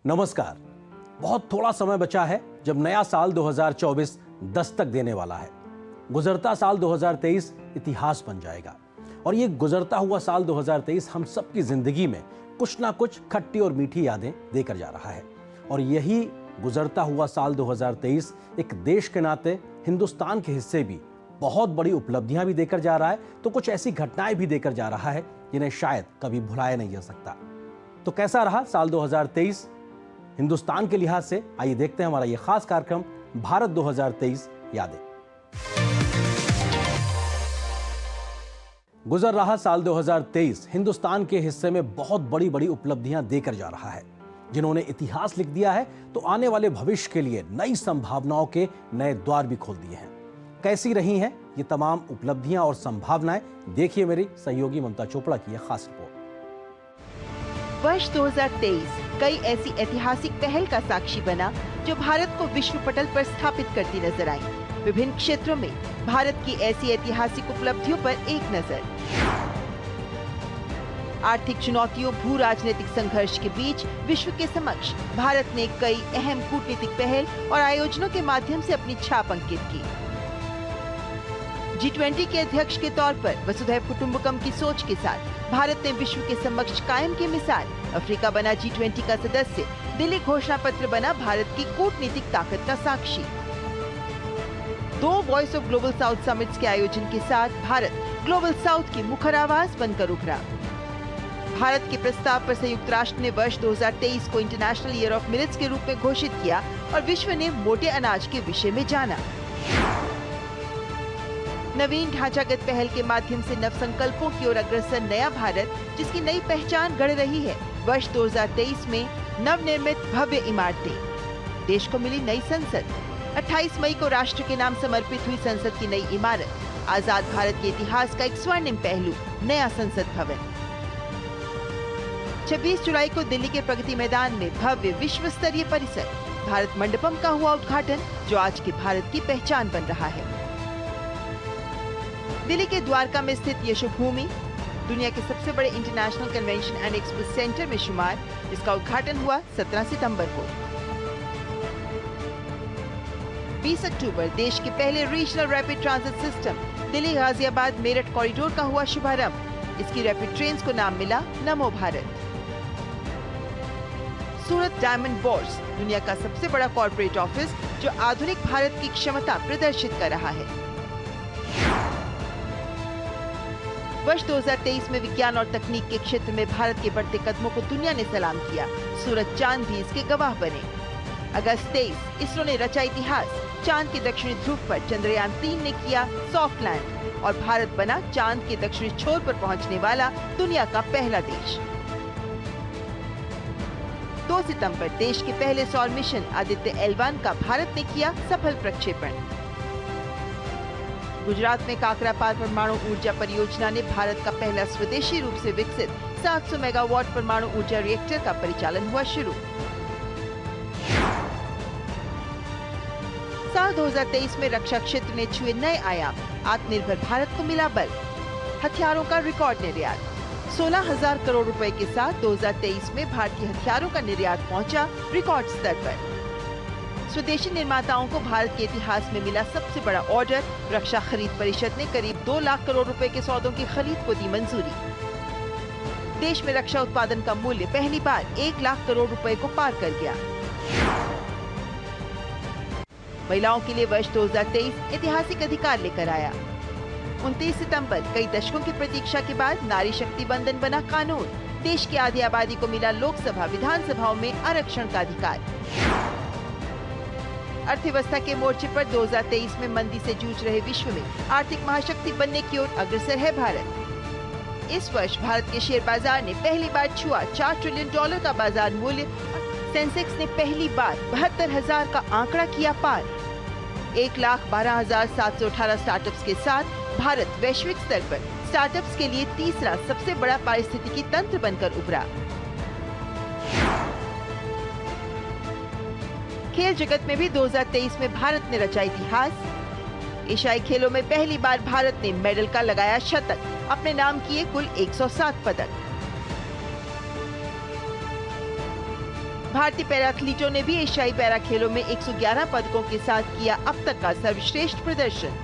नमस्कार। बहुत थोड़ा समय बचा है जब नया साल 2024 दस्तक देने वाला है। गुजरता साल 2023 इतिहास बन जाएगा और ये गुजरता हुआ साल 2023 हम सबकी जिंदगी में कुछ ना कुछ खट्टी और मीठी यादें देकर जा रहा है। और यही गुजरता हुआ साल 2023 एक देश के नाते हिंदुस्तान के हिस्से भी बहुत बड़ी उपलब्धियां भी देकर जा रहा है, तो कुछ ऐसी घटनाएं भी देकर जा रहा है जिन्हें शायद कभी भुलाया नहीं जा सकता। तो कैसा रहा साल 2023 हिंदुस्तान के लिहाज से? आइए देखते हैं हमारा यह खास कार्यक्रम भारत 2023 यादें। गुजर रहा साल 2023 हिंदुस्तान के हिस्से में बहुत बड़ी बड़ी उपलब्धियां देकर जा रहा है। जिन्होंने इतिहास लिख दिया है तो आने वाले भविष्य के लिए नई संभावनाओं के नए द्वार भी खोल दिए हैं। कैसी रही हैं ये तमाम उपलब्धियां और संभावनाएं, देखिए मेरी सहयोगी ममता चोपड़ा की यह खास रिपोर्ट। वर्ष 2023 कई ऐसी ऐतिहासिक पहल का साक्षी बना जो भारत को विश्व पटल पर स्थापित करती नजर आई। विभिन्न क्षेत्रों में भारत की ऐसी ऐतिहासिक उपलब्धियों पर एक नजर। आर्थिक चुनौतियों, भू राजनीतिक संघर्ष के बीच विश्व के समक्ष भारत ने कई अहम कूटनीतिक पहल और आयोजनों के माध्यम से अपनी छाप अंकित की। G20 के अध्यक्ष के तौर पर वसुधैव कुटुंबकम की सोच के साथ भारत ने विश्व के समक्ष कायम की मिसाल। अफ्रीका बना G20 का सदस्य, दिल्ली घोषणा पत्र बना भारत की कूटनीतिक ताकत का साक्षी। 2 voice of global south summits के आयोजन के साथ भारत ग्लोबल साउथ की मुखर आवाज बनकर उभरा। भारत के प्रस्ताव पर संयुक्त राष्ट्र ने वर्ष 2023 को इंटरनेशनल ईयर ऑफ मिलेट्स के रूप में घोषित किया और विश्व ने मोटे अनाज के विषय में जाना। नवीन ढांचागत पहल के माध्यम से नव संकल्पों की ओर अग्रसर नया भारत, जिसकी नई पहचान गढ़ रही है। वर्ष 2023 में नवनिर्मित भव्य इमारतें, देश को मिली नई संसद। 28 मई को राष्ट्र के नाम समर्पित हुई संसद की नई इमारत, आजाद भारत के इतिहास का एक स्वर्णिम पहलू, नया संसद भवन। 26 जुलाई को दिल्ली के प्रगति मैदान में भव्य विश्व स्तरीय परिसर भारत मंडपम का हुआ उद्घाटन, जो आज के भारत की पहचान बन रहा है। दिल्ली के द्वारका में स्थित यशोभूमि दुनिया के सबसे बड़े international convention and expo centre में शुमार, जिसका उद्घाटन हुआ 17 सितंबर को। 20 अक्टूबर देश के पहले regional rapid transit system Delhi Ghaziabad Meerut corridor का हुआ शुभारंभ। इसकी रैपिड ट्रेन्स को नाम मिला नमो भारत। सूरत डायमंड बोर्स दुनिया का सबसे बड़ा कॉर्पोरेट ऑफिस, जो आधुनिक भारत की क्षमता प्रदर्शित कर रहा है। वर्ष 2023 में विज्ञान और तकनीक के क्षेत्र में भारत के बढ़ते कदमों को दुनिया ने सलाम किया। सूरज चांद भी इसके गवाह बने। अगस्त 23 इसरो ने रचा इतिहास। चांद के दक्षिणी ध्रुव पर चंद्रयान 3 ने किया सॉफ्ट लैंड और भारत बना चांद के दक्षिणी छोर पर पहुंचने वाला दुनिया का पहला देश। 2 सितंबर देश के पहले सौर मिशन आदित्य L1 का भारत ने किया सफल प्रक्षेपण। गुजरात में काकरापार परमाणु ऊर्जा परियोजना ने भारत का पहला स्वदेशी रूप से विकसित 700 मेगावाट परमाणु ऊर्जा रिएक्टर का परिचालन हुआ शुरू। साल 2023 में रक्षा क्षेत्र ने छुए नए आयाम। आत्मनिर्भर भारत को मिला बल। हथियारों का रिकॉर्ड निर्यात 16,000 करोड़ रुपए के साथ 2023 में भारतीय हथियारों का निर्यात पहुंचा रिकॉर्ड स्तर पर। स्वदेशी निर्माताओं को भारत के इतिहास में मिला सबसे बड़ा ऑर्डर। रक्षा खरीद परिषद ने करीब 2 लाख करोड़ रुपए के सौदों की खरीद को दी मंजूरी। देश में रक्षा उत्पादन का मूल्य पहली बार 1 लाख करोड़ रुपए को पार कर गया। महिलाओं के लिए वर्ष 2023 ऐतिहासिक अधिकार लेकर आया। 29 सितंबर कई दशकों की प्रतीक्षा के बाद नारी शक्ति बंधन बना कानून। देश की आधी आबादी को मिला लोकसभा विधानसभाओं में आरक्षण का अधिकार। अर्थव्यवस्था के मोर्चे पर 2023 में मंदी से जूझ रहे विश्व में आर्थिक महाशक्ति बनने की ओर अग्रसर है भारत। इस वर्ष भारत के शेयर बाजार ने पहली बार छुआ $4 ट्रिलियन का बाजार मूल्य। सेंसेक्स ने पहली बार 72,000 का आंकड़ा किया पार। 1,12,718 स्टार्टअप्स के साथ भारत वैश्विक स्तर पर स्टार्टअप्स के लिए तीसरा सबसे बड़ा पारिस्थितिकी तंत्र बनकर उभरा। खेल जगत में भी 2023 में भारत ने रचा इतिहास। एशियाई खेलों में पहली बार भारत ने मेडल का लगाया शतक। अपने नाम किए कुल 107 पदक। भारतीय पैरा एथलीटों ने भी एशियाई पैरा खेलों में 111 पदकों के साथ किया अब तक का सर्वश्रेष्ठ प्रदर्शन।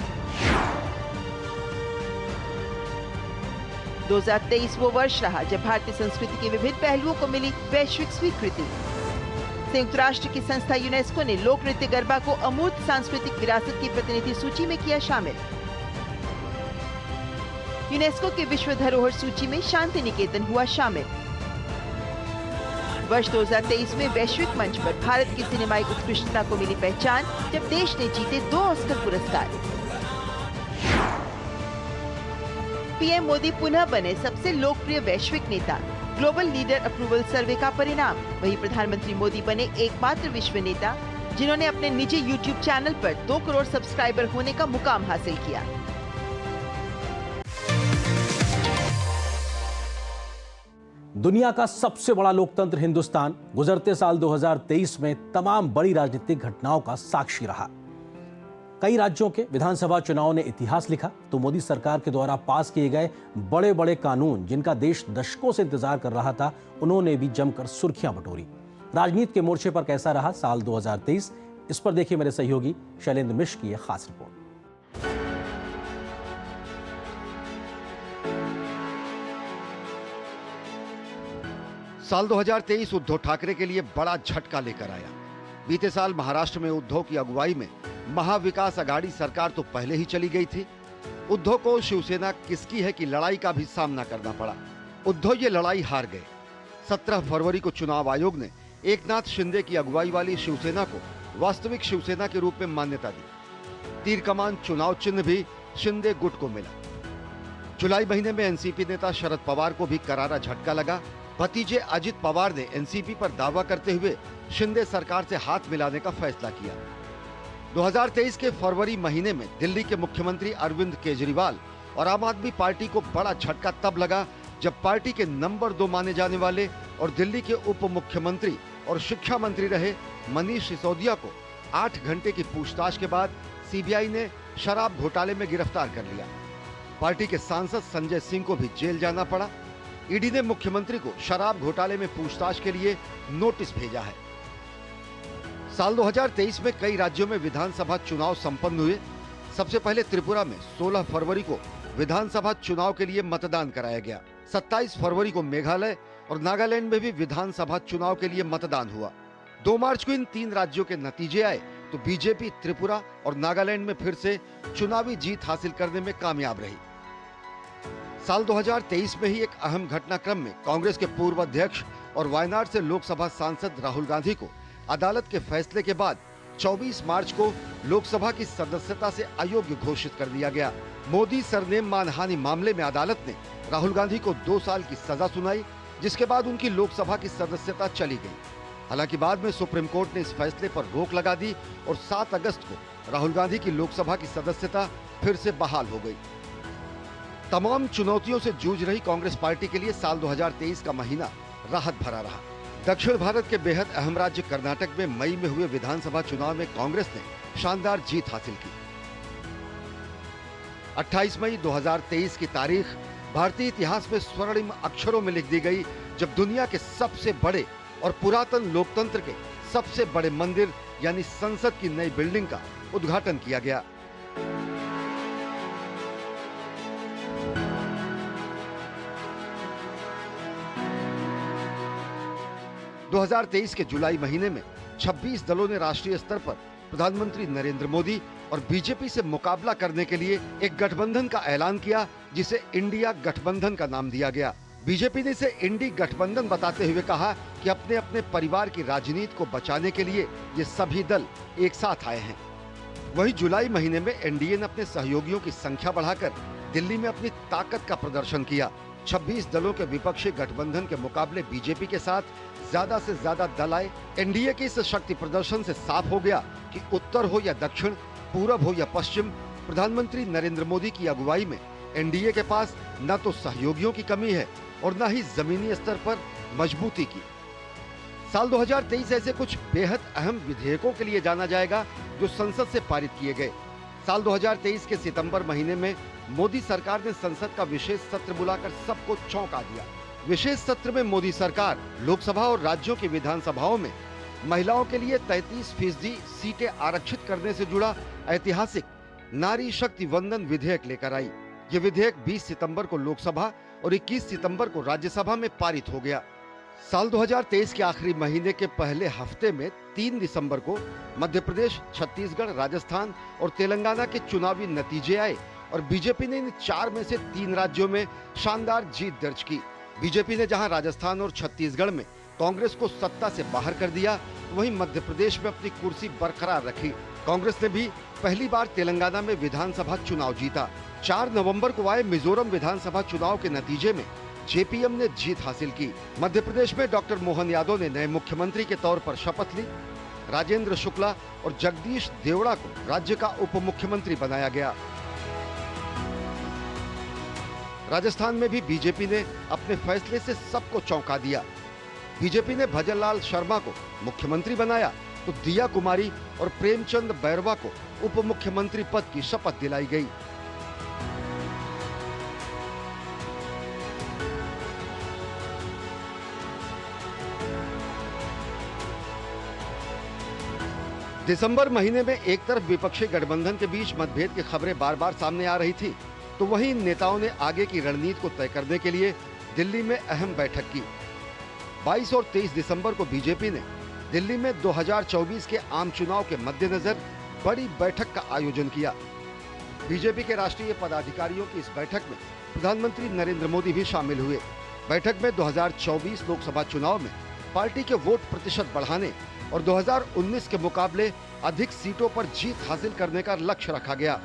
2023 वो वर्ष रहा जब भारतीय संस्कृति के विभिन्न पहलुओं को मिली वैश्विक स्वीकृति। संयुक्त राष्ट्र की संस्था यूनेस्को ने लोक नृत्य गरबा को अमूर्त सांस्कृतिक विरासत की प्रतिनिधि सूची में किया शामिल। यूनेस्को की विश्व धरोहर सूची में शांति निकेतन हुआ शामिल। वर्ष 2023 में वैश्विक मंच पर भारत की सिनेमाई उत्कृष्टता को मिली पहचान जब देश ने जीते 2 ऑस्कर पुरस्कार। पीएम मोदी पुनः बने सबसे लोकप्रिय वैश्विक नेता, ग्लोबल लीडर अप्रूवल सर्वे का परिणाम। वहीं प्रधानमंत्री मोदी बने एकमात्र विश्व नेता जिन्होंने अपने निजी यूट्यूब चैनल पर 2 करोड़ सब्सक्राइबर होने का मुकाम हासिल किया। दुनिया का सबसे बड़ा लोकतंत्र हिंदुस्तान गुजरते साल 2023 में तमाम बड़ी राजनीतिक घटनाओं का साक्षी रहा। कई राज्यों के विधानसभा चुनाव ने इतिहास लिखा तो मोदी सरकार के द्वारा पास किए गए बड़े बड़े कानून जिनका देश दशकों से इंतजार कर रहा था, उन्होंने भी जमकर सुर्खियां बटोरी। राजनीति के मोर्चे पर कैसा रहा साल 2023, इस पर देखिए मेरे सहयोगी शैलेंद्र मिश्र की यह खास रिपोर्ट। साल 2023 उद्धव ठाकरे के लिए बड़ा झटका लेकर आया। बीते साल महाराष्ट्र में उद्धव की अगुवाई में महाविकास आघाड़ी सरकार तो पहले ही चली गई थी। उद्धव को शिवसेना किसकी है कि लड़ाई का भी सामना करना पड़ा। उद्धव ये लड़ाई हार गए। 17 फरवरी को चुनाव आयोग ने एकनाथ शिंदे की अगुवाई वाली शिवसेना को वास्तविक शिवसेना के रूप में मान्यता दी। तीर कमान चुनाव चिन्ह भी शिंदे गुट को मिला। जुलाई महीने में एनसीपी नेता शरद पवार को भी करारा झटका लगा। भतीजे अजित पवार ने एनसीपी पर दावा करते हुए शिंदे सरकार से हाथ मिलाने का फैसला किया। 2023 के फरवरी महीने में दिल्ली के मुख्यमंत्री अरविंद केजरीवाल और आम आदमी पार्टी को बड़ा झटका तब लगा जब पार्टी के नंबर 2 माने जाने वाले और दिल्ली के उप मुख्यमंत्री और शिक्षा मंत्री रहे मनीष सिसोदिया को 8 घंटे की पूछताछ के बाद सीबीआई ने शराब घोटाले में गिरफ्तार कर लिया। पार्टी के सांसद संजय सिंह को भी जेल जाना पड़ा। ईडी ने मुख्यमंत्री को शराब घोटाले में पूछताछ के लिए नोटिस भेजा है। साल 2023 में कई राज्यों में विधानसभा चुनाव संपन्न हुए। सबसे पहले त्रिपुरा में 16 फरवरी को विधानसभा चुनाव के लिए मतदान कराया गया। 27 फरवरी को मेघालय और नागालैंड में भी विधानसभा चुनाव के लिए मतदान हुआ। 2 मार्च को इन 3 राज्यों के नतीजे आए तो बीजेपी त्रिपुरा और नागालैंड में फिर से चुनावी जीत हासिल करने में कामयाब रही। साल 2023 में ही एक अहम घटनाक्रम में कांग्रेस के पूर्व अध्यक्ष और वायनाड से लोकसभा सांसद राहुल गांधी को अदालत के फैसले के बाद 24 मार्च को लोकसभा की सदस्यता से अयोग्य घोषित कर दिया गया। मोदी सरनेम मानहानि मामले में अदालत ने राहुल गांधी को 2 साल की सजा सुनाई, जिसके बाद उनकी लोकसभा की सदस्यता चली गई। हालांकि बाद में सुप्रीम कोर्ट ने इस फैसले पर रोक लगा दी और 7 अगस्त को राहुल गांधी की लोकसभा की सदस्यता फिर से बहाल हो गई। तमाम चुनौतियों से जूझ रही कांग्रेस पार्टी के लिए साल 2023 का महीना राहत भरा रहा। दक्षिण भारत के बेहद अहम राज्य कर्नाटक में मई में हुए विधानसभा चुनाव में कांग्रेस ने शानदार जीत हासिल की। 28 मई 2023 की तारीख भारतीय इतिहास में स्वर्णिम अक्षरों में लिख दी गई, जब दुनिया के सबसे बड़े और पुरातन लोकतंत्र के सबसे बड़े मंदिर यानी संसद की नई बिल्डिंग का उद्घाटन किया गया। दो 2023 के जुलाई महीने में 26 दलों ने राष्ट्रीय स्तर पर प्रधानमंत्री नरेंद्र मोदी और बीजेपी से मुकाबला करने के लिए एक गठबंधन का ऐलान किया, जिसे इंडिया गठबंधन का नाम दिया गया। बीजेपी ने इसे इंडी गठबंधन बताते हुए कहा कि अपने अपने परिवार की राजनीति को बचाने के लिए ये सभी दल एक साथ आए हैं। वहीं जुलाई महीने में एनडीए ने अपने सहयोगियों की संख्या बढ़ाकर दिल्ली में अपनी ताकत का प्रदर्शन किया। 26 दलों के विपक्षी गठबंधन के मुकाबले बीजेपी के साथ ज्यादा से ज्यादा दल आए। एनडीए के इस शक्ति प्रदर्शन से साफ हो गया कि उत्तर हो या दक्षिण, पूरब हो या पश्चिम, प्रधानमंत्री नरेंद्र मोदी की अगुवाई में एनडीए के पास न तो सहयोगियों की कमी है और न ही जमीनी स्तर पर मजबूती की। साल 2023 ऐसे कुछ बेहद अहम विधेयकों के लिए जाना जाएगा जो संसद से पारित किए गए। साल 2023 के सितंबर महीने में मोदी सरकार ने संसद का विशेष सत्र बुलाकर सबको चौंका दिया। विशेष सत्र में मोदी सरकार लोकसभा और राज्यों की विधानसभाओं में महिलाओं के लिए 33% सीटें आरक्षित करने से जुड़ा ऐतिहासिक नारी शक्ति वंदन विधेयक लेकर आई। ये विधेयक 20 सितंबर को लोकसभा और 21 सितंबर को राज्यसभा में पारित हो गया। साल 2023 के आखिरी महीने के पहले हफ्ते में 3 दिसंबर को मध्य प्रदेश, छत्तीसगढ़, राजस्थान और तेलंगाना के चुनावी नतीजे आए और बीजेपी ने इन 4 में से 3 राज्यों में शानदार जीत दर्ज की। बीजेपी ने जहां राजस्थान और छत्तीसगढ़ में कांग्रेस को सत्ता से बाहर कर दिया, वहीं मध्य प्रदेश में अपनी कुर्सी बरकरार रखी। कांग्रेस ने भी पहली बार तेलंगाना में विधानसभा चुनाव जीता। 4 नवंबर को आए मिजोरम विधानसभा चुनाव के नतीजे में जेपीएम ने जीत हासिल की। मध्य प्रदेश में डॉक्टर मोहन यादव ने नए मुख्यमंत्री के तौर पर शपथ ली। राजेंद्र शुक्ला और जगदीश देवड़ा को राज्य का उप मुख्यमंत्री बनाया गया। राजस्थान में भी बीजेपी ने अपने फैसले से सबको चौंका दिया। बीजेपी ने भजनलाल शर्मा को मुख्यमंत्री बनाया तो दिया कुमारी और प्रेमचंद बैरवा को उप मुख्यमंत्री पद की शपथ दिलाई गई। दिसंबर महीने में एक तरफ विपक्षी गठबंधन के बीच मतभेद की खबरें बार बार सामने आ रही थी, तो वहीं इन नेताओं ने आगे की रणनीति को तय करने के लिए दिल्ली में अहम बैठक की। 22 और 23 दिसंबर को बीजेपी ने दिल्ली में 2024 के आम चुनाव के मद्देनजर बड़ी बैठक का आयोजन किया। बीजेपी के राष्ट्रीय पदाधिकारियों की इस बैठक में प्रधानमंत्री नरेंद्र मोदी भी शामिल हुए। बैठक में 2024 लोकसभा चुनाव में पार्टी के वोट प्रतिशत बढ़ाने और 2019 के मुकाबले अधिक सीटों पर जीत हासिल करने का लक्ष्य रखा गया।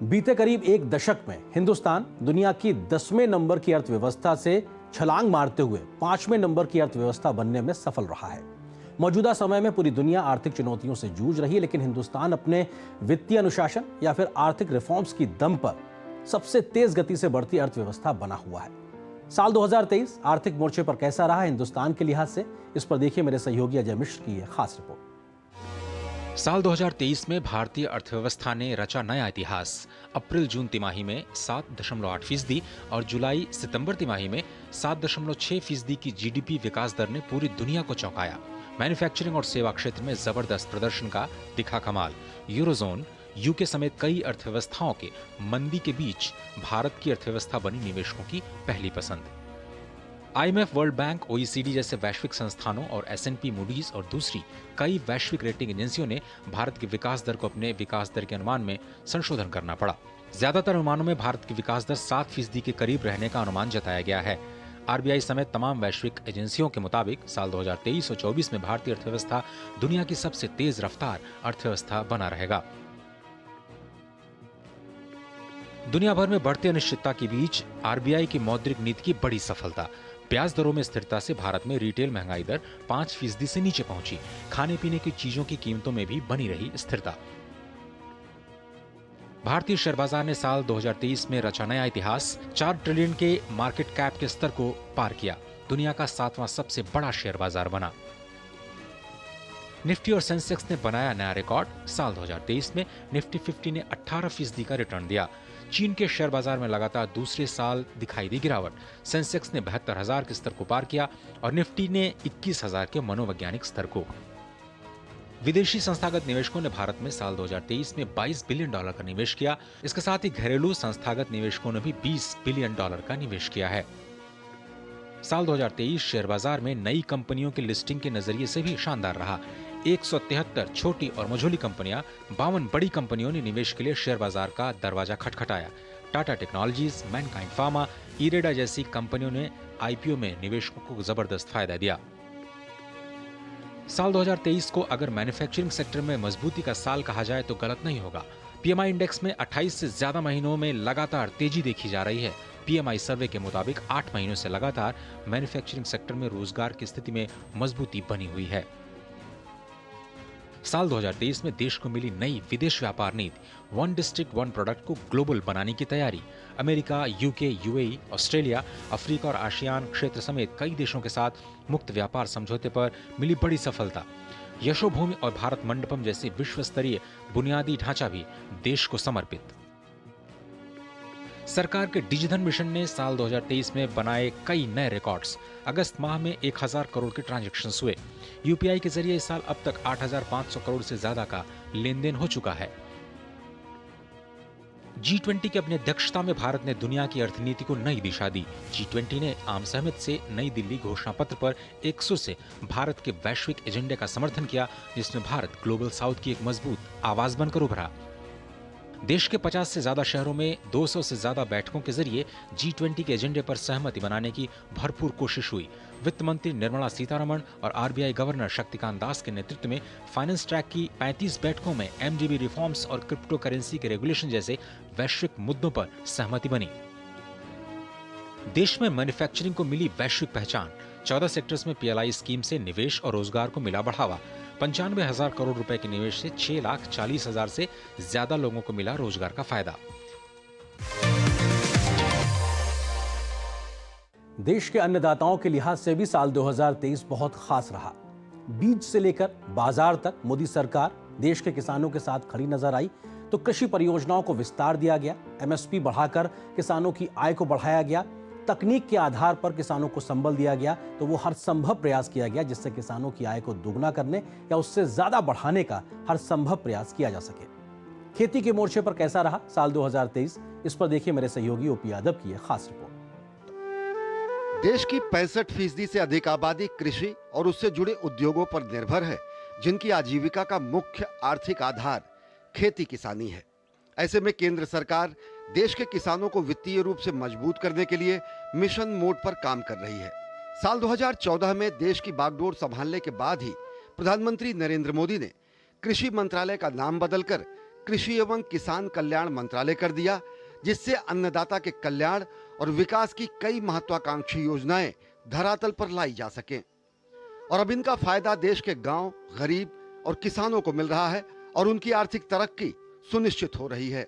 बीते करीब एक दशक में हिंदुस्तान दुनिया की 10वें नंबर की अर्थव्यवस्था से छलांग मारते हुए 5वें नंबर की अर्थव्यवस्था बनने में सफल रहा है। मौजूदा समय में पूरी दुनिया आर्थिक चुनौतियों से जूझ रही है, लेकिन हिंदुस्तान अपने वित्तीय अनुशासन या फिर आर्थिक रिफॉर्म्स की दम पर सबसे तेज गति से बढ़ती अर्थव्यवस्था बना हुआ है। साल 2023 आर्थिक मोर्चे पर कैसा रहा हिंदुस्तान के लिहाज से, इस पर देखिए मेरे सहयोगी अजय मिश्र की यह खास रिपोर्ट। साल 2023 में भारतीय अर्थव्यवस्था ने रचा नया इतिहास। अप्रैल-जून तिमाही में 7.8% और जुलाई-सितंबर तिमाही में 7.6% की जीडीपी विकास दर ने पूरी दुनिया को चौंकाया। मैन्युफैक्चरिंग और सेवा क्षेत्र में जबरदस्त प्रदर्शन का दिखा कमाल। यूरोजोन, यूके समेत कई अर्थव्यवस्थाओं के मंदी के बीच भारत की अर्थव्यवस्था बनी निवेशकों की पहली पसंद। आईएमएफ, वर्ल्ड बैंक, ओईसीडी जैसे वैश्विक संस्थानों और एसएनपी, मूडीज और दूसरी कई वैश्विक रेटिंग एजेंसियों ने भारत की विकास दर को अपने विकास दर के अनुमान में संशोधन करना पड़ा। ज्यादातर अनुमानों में भारत की विकास दर 7% के करीब रहने का अनुमान जताया गया है। आरबीआई समेत तमाम वैश्विक एजेंसियों के मुताबिक साल 2023 और 24 में भारतीय अर्थव्यवस्था दुनिया की सबसे तेज रफ्तार अर्थव्यवस्था बना रहेगा। दुनिया भर में बढ़ती अनिश्चितता के बीच आरबीआई की मौद्रिक नीति की बड़ी सफलता। ब्याज दरों में स्थिरता से भारत में रिटेल महंगाई दर 5% से नीचे पहुंची। खाने पीने की चीजों की कीमतों में भी बनी रही स्थिरता। भारतीय शेयर बाजार ने साल 2023 में रचा नया इतिहास। 4 ट्रिलियन के मार्केट कैप के स्तर को पार किया। दुनिया का 7वां सबसे बड़ा शेयर बाजार बना। निफ्टी और सेंसेक्स ने बनाया नया रिकॉर्ड। साल 2023 में निफ्टी 50 ने 18% का रिटर्न दिया। चीन के शेयर बाजार में लगातार दूसरे साल दिखाई दी गिरावट। सेंसेक्स ने 72,000 के स्तर को पार किया और निफ्टी ने 21,000 के मनोवैज्ञानिक स्तर को। विदेशी संस्थागत निवेशकों ने भारत में साल 2023 में $22 बिलियन का निवेश किया। इसके साथ ही घरेलू संस्थागत निवेशकों ने भी $20 बिलियन का निवेश किया है। साल 2023 शेयर बाजार में नई कंपनियों की लिस्टिंग के नजरिए से भी शानदार रहा। 173 छोटी और मझोली कंपनियां, 52 बड़ी कंपनियों ने निवेश के लिए शेयर बाजार का दरवाजा खटखटाया। Tata technologies, Mankind pharma, IREDA जैसी कंपनियों ने आईपीओ में निवेशकों को जबरदस्त फायदा दिया। साल 2023 को अगर मैन्युफैक्चरिंग सेक्टर में मजबूती का साल कहा जाए तो गलत नहीं होगा। पीएमआई इंडेक्स में 28 से ज्यादा महीनों में लगातार तेजी देखी जा रही है। पीएमआई सर्वे के मुताबिक 8 महीनों से लगातार मैन्युफैक्चरिंग सेक्टर में रोजगार की स्थिति में मजबूती बनी हुई है। साल 2023 में देश को मिली नई विदेश व्यापार नीति, वन डिस्ट्रिक्ट वन प्रोडक्ट को ग्लोबल बनाने की तैयारी। America, UK, UAE, Australia, Africa और आसियान क्षेत्र समेत कई देशों के साथ मुक्त व्यापार समझौते पर मिली बड़ी सफलता। यशोभूमि और भारत मंडपम जैसे विश्व स्तरीय बुनियादी ढांचा भी देश को समर्पित। सरकार के डिजिधन मिशन ने साल 2023 में बनाए कई नए रिकॉर्ड्स। अगस्त माह में 1000 करोड़ के ट्रांजैक्शंस हुए। यूपीआई के जरिए इस साल अब तक 8500 करोड़ से ज्यादा का लेन देन हो चुका है। G20 की अपनी अध्यक्षता में भारत ने दुनिया की अर्थनीति को नई दिशा दी। G20 ने आम सहमति से नई दिल्ली घोषणा पत्र पर 100 से भारत के वैश्विक एजेंडे का समर्थन किया, जिसमें भारत ग्लोबल साउथ की एक मजबूत आवाज बनकर उभरा। देश के 50 से ज्यादा शहरों में 200 से ज्यादा बैठकों के जरिए G20 के एजेंडे पर सहमति बनाने की भरपूर कोशिश हुई। वित्त मंत्री निर्मला सीतारमण और आरबीआई गवर्नर शक्तिकांत दास के नेतृत्व में फाइनेंस ट्रैक की 35 बैठकों में एमडीबी रिफॉर्म्स और क्रिप्टो करेंसी के रेगुलेशन जैसे वैश्विक मुद्दों पर सहमति बनी। देश में मैन्युफैक्चरिंग को मिली वैश्विक पहचान। 14 सेक्टर्स में पीएलआई स्कीम से निवेश और रोजगार को मिला बढ़ावा। 95,000 करोड़ रुपए के निवेश से 6,40,000 से ज्यादा लोगों को मिला रोजगार का फायदा। देश के अन्नदाताओं के लिहाज से भी साल 2023 बहुत खास रहा। बीज से लेकर बाजार तक मोदी सरकार देश के किसानों के साथ खड़ी नजर आई। तो कृषि परियोजनाओं को विस्तार दिया गया, एमएसपी बढ़ाकर किसानों की आय को बढ़ाया गया, तकनीक के आधार पर किसानों को संबल दिया गया। तो वो हर संभव प्रयास किया गया जिससे किसानों की आय को दोगुना करने या उससे ज्यादा बढ़ाने का हर संभव प्रयास किया जा सके। खेती के मोर्चे पर कैसा रहा साल 2023, इस पर देखिए मेरे सहयोगी ओपी यादव की एक खास रिपोर्ट। देश की 65% से अधिक आबादी कृषि और उससे जुड़े उद्योगों पर निर्भर है, जिनकी आजीविका का मुख्य आर्थिक आधार खेती किसानी है। ऐसे में केंद्र सरकार देश के किसानों को वित्तीय रूप से मजबूत करने के लिए मिशन मोड पर काम कर रही है। साल 2014 में देश की बागडोर संभालने के बाद ही प्रधानमंत्री नरेंद्र मोदी ने कृषि मंत्रालय का नाम बदलकर कृषि एवं किसान कल्याण मंत्रालय कर दिया, जिससे अन्नदाता के कल्याण और विकास की कई महत्वाकांक्षी योजनाएं धरातल पर लाई जा सकें। और अब इनका फायदा देश के गांव, गरीब और किसानों को मिल रहा है और उनकी आर्थिक तरक्की सुनिश्चित हो रही है।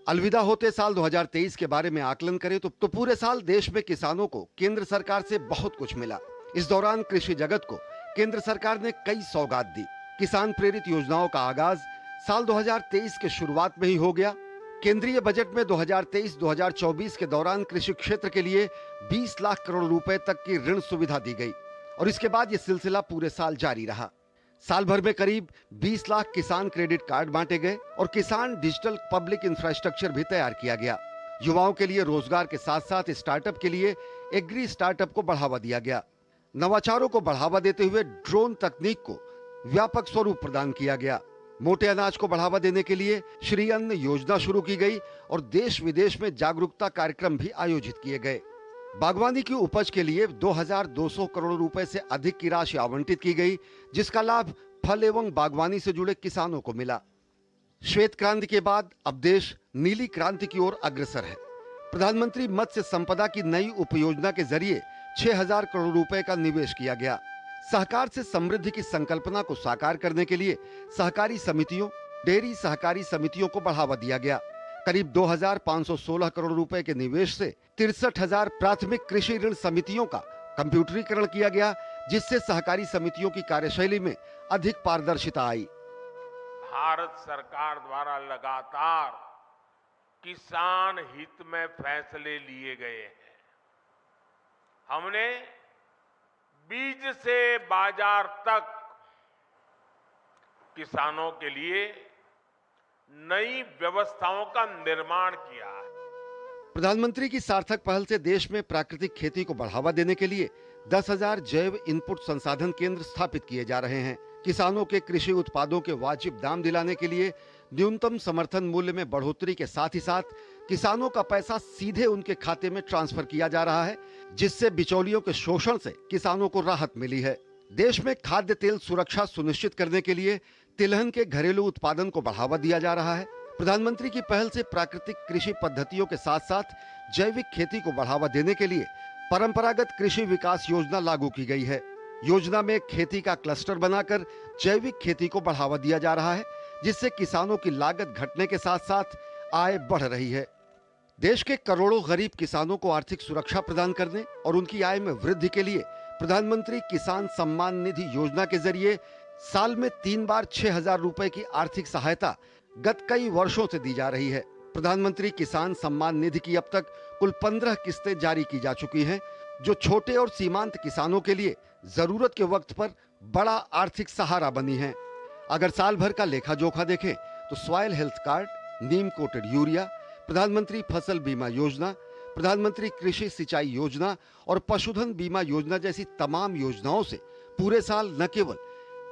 अलविदा होते साल 2023 के बारे में आकलन करें तो पूरे साल देश में किसानों को केंद्र सरकार से बहुत कुछ मिला। इस दौरान कृषि जगत को केंद्र सरकार ने कई सौगात दी। किसान प्रेरित योजनाओं का आगाज साल 2023 के शुरुआत में ही हो गया। केंद्रीय बजट में 2023-2024 के दौरान कृषि क्षेत्र के लिए 20 लाख करोड़ रुपए तक की ऋण सुविधा दी गई और इसके बाद यह सिलसिला पूरे साल जारी रहा। साल भर में करीब 20 लाख किसान क्रेडिट कार्ड बांटे गए और किसान डिजिटल पब्लिक इंफ्रास्ट्रक्चर भी तैयार किया गया। युवाओं के लिए रोजगार के साथ साथ स्टार्टअप के लिए एग्री स्टार्टअप को बढ़ावा दिया गया। नवाचारों को बढ़ावा देते हुए ड्रोन तकनीक को व्यापक स्वरूप प्रदान किया गया। मोटे अनाज को बढ़ावा देने के लिए श्री अन्न योजना शुरू की गई और देश विदेश में जागरूकता कार्यक्रम भी आयोजित किए गए। बागवानी की उपज के लिए 2200 करोड़ रुपए से अधिक की राशि आवंटित की गई, जिसका लाभ फल एवं बागवानी से जुड़े किसानों को मिला। श्वेत क्रांति के बाद अब देश नीली क्रांति की ओर अग्रसर है। प्रधानमंत्री मत्स्य संपदा की नई उपयोजना के जरिए 6000 करोड़ रुपए का निवेश किया गया। सहकार से समृद्धि की संकल्पना को साकार करने के लिए सहकारी समितियों, डेयरी सहकारी समितियों को बढ़ावा दिया गया। करीब 2516 करोड़ रुपए के निवेश से 63,000 प्राथमिक कृषि ऋण समितियों का कंप्यूटरीकरण किया गया, जिससे सहकारी समितियों की कार्यशैली में अधिक पारदर्शिता आई। भारत सरकार द्वारा लगातार किसान हित में फैसले लिए गए हैं। हमने बीज से बाजार तक किसानों के लिए नई व्यवस्थाओं का निर्माण किया है। प्रधानमंत्री की सार्थक पहल से देश में प्राकृतिक खेती को बढ़ावा देने के लिए 10,000 जैव इनपुट संसाधन केंद्र स्थापित किए जा रहे हैं। किसानों के कृषि उत्पादों के वाजिब दाम दिलाने के लिए न्यूनतम समर्थन मूल्य में बढ़ोतरी के साथ ही साथ किसानों का पैसा सीधे उनके खाते में ट्रांसफर किया जा रहा है, जिससे बिचौलियों के शोषण से किसानों को राहत मिली है। देश में खाद्य तेल सुरक्षा सुनिश्चित करने के लिए तिलहन के घरेलू उत्पादन को बढ़ावा दिया जा रहा है। प्रधानमंत्री की पहल से प्राकृतिक कृषि पद्धतियों के साथ साथ जैविक खेती को बढ़ावा देने के लिए परंपरागत कृषि विकास योजना लागू की गई है। योजना में खेती का क्लस्टर बनाकर जैविक खेती को बढ़ावा दिया जा रहा है, जिससे किसानों की लागत घटने के साथ साथ आय बढ़ रही है। देश के करोड़ों गरीब किसानों को आर्थिक सुरक्षा प्रदान करने और उनकी आय में वृद्धि के लिए प्रधानमंत्री किसान सम्मान निधि योजना के जरिए साल में 3 बार 6,000 रुपए की आर्थिक सहायता गत कई वर्षों से दी जा रही है। प्रधानमंत्री किसान सम्मान निधि की अब तक कुल 15 किस्तें जारी की जा चुकी हैं, जो छोटे और सीमांत किसानों के लिए जरूरत के वक्त पर बड़ा आर्थिक सहारा बनी हैं। अगर साल भर का लेखा जोखा देखें तो सॉइल हेल्थ कार्ड, नीम कोटेड यूरिया, प्रधानमंत्री फसल बीमा योजना, प्रधानमंत्री कृषि सिंचाई योजना और पशुधन बीमा योजना जैसी तमाम योजनाओं से पूरे साल न केवल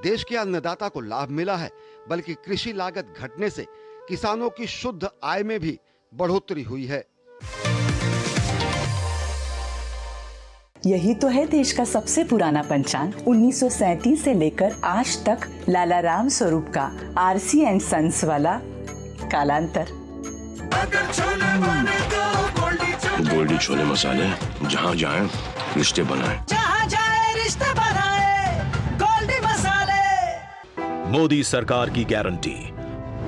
देश के अन्नदाता को लाभ मिला है, बल्कि कृषि लागत घटने से किसानों की शुद्ध आय में भी बढ़ोतरी हुई है। यही तो है देश का सबसे पुराना पंचांग। 1937 से लेकर आज तक लाला राम स्वरूप का RC एंड सन्स वाला कालांतर। गोल्डी छोले मसाले, जहाँ जाए रिश्ते बनाए, जहाँ जाए रिश्ते बनाए, गोल्डी मसाले। मोदी सरकार की गारंटी,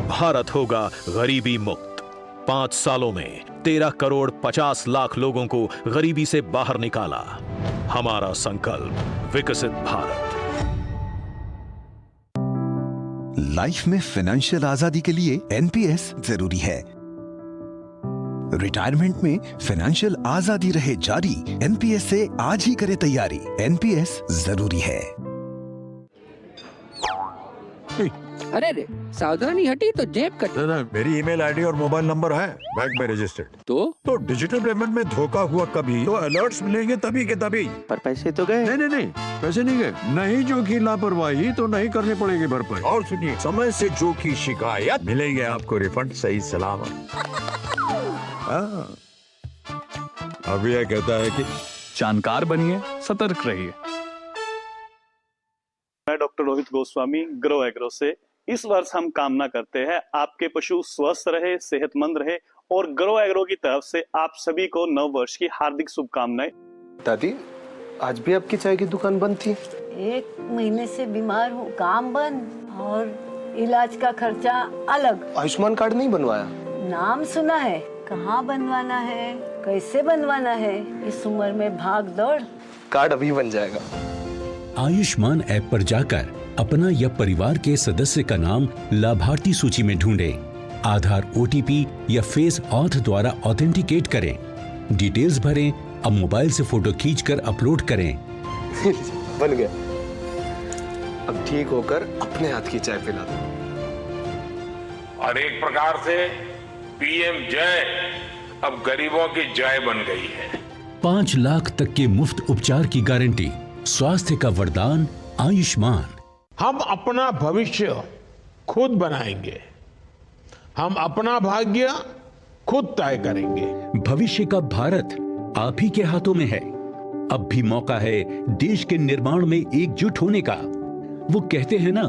भारत होगा गरीबी मुक्त। 5 सालों में 13 करोड़ 50 लाख लोगों को गरीबी से बाहर निकाला। हमारा संकल्प विकसित भारत। लाइफ में फाइनेंशियल आजादी के लिए NPS जरूरी है। रिटायरमेंट में फाइनेंशियल आजादी रहे जारी, NPS से आज ही करे तैयारी। NPS जरूरी है। अरे रे, सावधानी हटी तो जेब कटी। मेरी ईमेल आईडी और मोबाइल नंबर है बैंक में रजिस्टर्ड। तो डिजिटल पेमेंट में धोखा हुआ कभी तो अलर्ट्स मिलेंगे तभी के तभी। पर पैसे तो गए। नहीं, पैसे नहीं गए। नहीं जो की लापरवाही तो नहीं करनी पड़ेगी भरपाई। और सुनिए, समय से जो की शिकायत मिलेगी आपको रिफंड सही सलामत। अब यह कहता है कि जानकार बनिए, सतर्क रहिए। मैं doctor Rohit Goswami, grow agro से। इस वर्ष हम कामना करते हैं आपके पशु स्वस्थ रहे, सेहतमंद रहे और ग्रो एग्रो की तरफ से आप सभी को नव वर्ष की हार्दिक शुभकामनाएं। दादी, आज भी आपकी चाय की दुकान बंद थी? 1 महीने से बीमार हूँ, काम बंद और इलाज का खर्चा अलग। आयुष्मान कार्ड नहीं बनवाया? नाम सुना है, कहाँ बनवाना है, कैसे बनवाना है, इस उम्र में भाग दौड़। कार्ड अभी बन जाएगा। आयुष्मान ऐप पर जाकर अपना या परिवार के सदस्य का नाम लाभार्थी सूची में ढूंढें। आधार, OTP या फेस ऑथ द्वारा ऑथेंटिकेट करें। डिटेल्स भरें। अब मोबाइल से फोटो खींचकर अपलोड करें। बन गया। अब ठीक होकर अपने हाथ की चाय पिला दो। और एक प्रकार से PM जय अब गरीबों की जय बन गई है। 5 लाख तक के मुफ्त उपचार की गारंटी, स्वास्थ्य का वरदान आयुष्मान। हम अपना भविष्य खुद बनाएंगे, हम अपना भाग्य खुद तय करेंगे। भविष्य का भारत आप ही के हाथों में है। अब भी मौका है देश के निर्माण में एकजुट होने का। वो कहते हैं ना,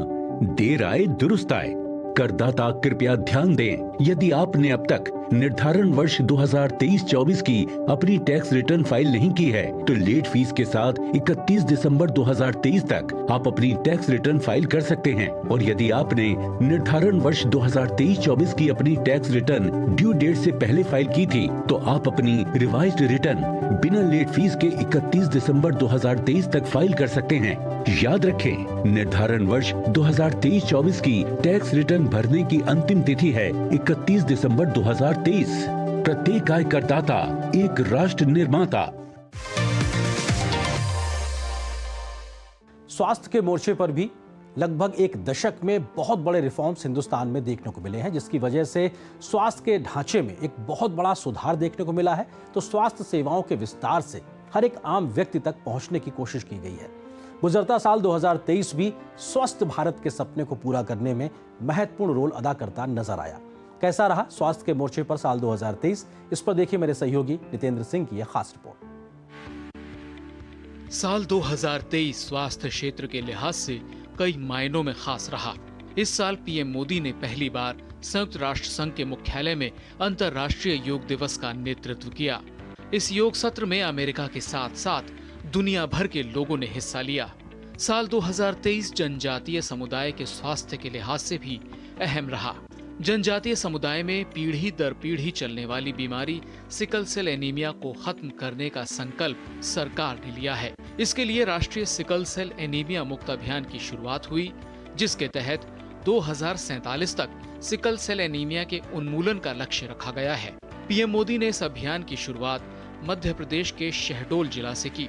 देर आए दुरुस्त आए। करदाता कृपया ध्यान दें, यदि आपने अब तक निर्धारण वर्ष 2023-24 की अपनी टैक्स रिटर्न फाइल नहीं की है तो लेट फीस के साथ 31 दिसंबर 2023 तक आप अपनी टैक्स रिटर्न फाइल कर सकते हैं। और यदि आपने निर्धारण वर्ष 2023-24 की अपनी टैक्स रिटर्न ड्यू डेट से पहले फाइल की थी तो आप अपनी रिवाइज्ड रिटर्न बिना लेट फीस के 31 दिसंबर 2023 तक फाइल कर सकते हैं। याद रखें, निर्धारण वर्ष 2023-24 की टैक्स रिटर्न भरने की अंतिम तिथि है 31 दिसंबर 2023। प्रत्येक आय करदाता एक राष्ट्र निर्माता। स्वास्थ्य के मोर्चे पर भी लगभग 1 दशक में बहुत बड़े रिफॉर्म्स हिंदुस्तान में देखने को मिले हैं, जिसकी वजह से स्वास्थ्य के ढांचे में एक बहुत बड़ा सुधार देखने को मिला है। तो स्वास्थ्य सेवाओं के विस्तार से हर एक आम व्यक्ति तक पहुंचने की कोशिश की गई है। गुजरता साल 2023 भी स्वस्थ भारत के सपने को पूरा करने में महत्वपूर्ण रोल अदा करता नजर आया। कैसा रहा स्वास्थ्य के मोर्चे पर साल 2023, इस पर देखिए मेरे सहयोगी नितेंद्र सिंह की यह खास रिपोर्ट। साल 2023 स्वास्थ्य क्षेत्र के लिहाज से कई मायनों में खास रहा। इस साल PM मोदी ने पहली बार संयुक्त राष्ट्र संघ के मुख्यालय में अंतर्राष्ट्रीय योग दिवस का नेतृत्व किया। इस योग सत्र में अमेरिका के साथ साथ दुनिया भर के लोगों ने हिस्सा लिया। साल 2023 जनजातीय समुदाय के स्वास्थ्य के लिहाज से भी अहम रहा। जनजातीय समुदाय में पीढ़ी दर पीढ़ी चलने वाली बीमारी सिकल सेल एनीमिया को खत्म करने का संकल्प सरकार ने लिया है। इसके लिए राष्ट्रीय सिकल सेल एनीमिया मुक्त अभियान की शुरुआत हुई। जिसके तहत 2047 तक सिकल सेल एनीमिया के उन्मूलन का लक्ष्य रखा गया है। पीएम मोदी ने इस अभियान की शुरुआत मध्य प्रदेश के शहडोल जिला से की।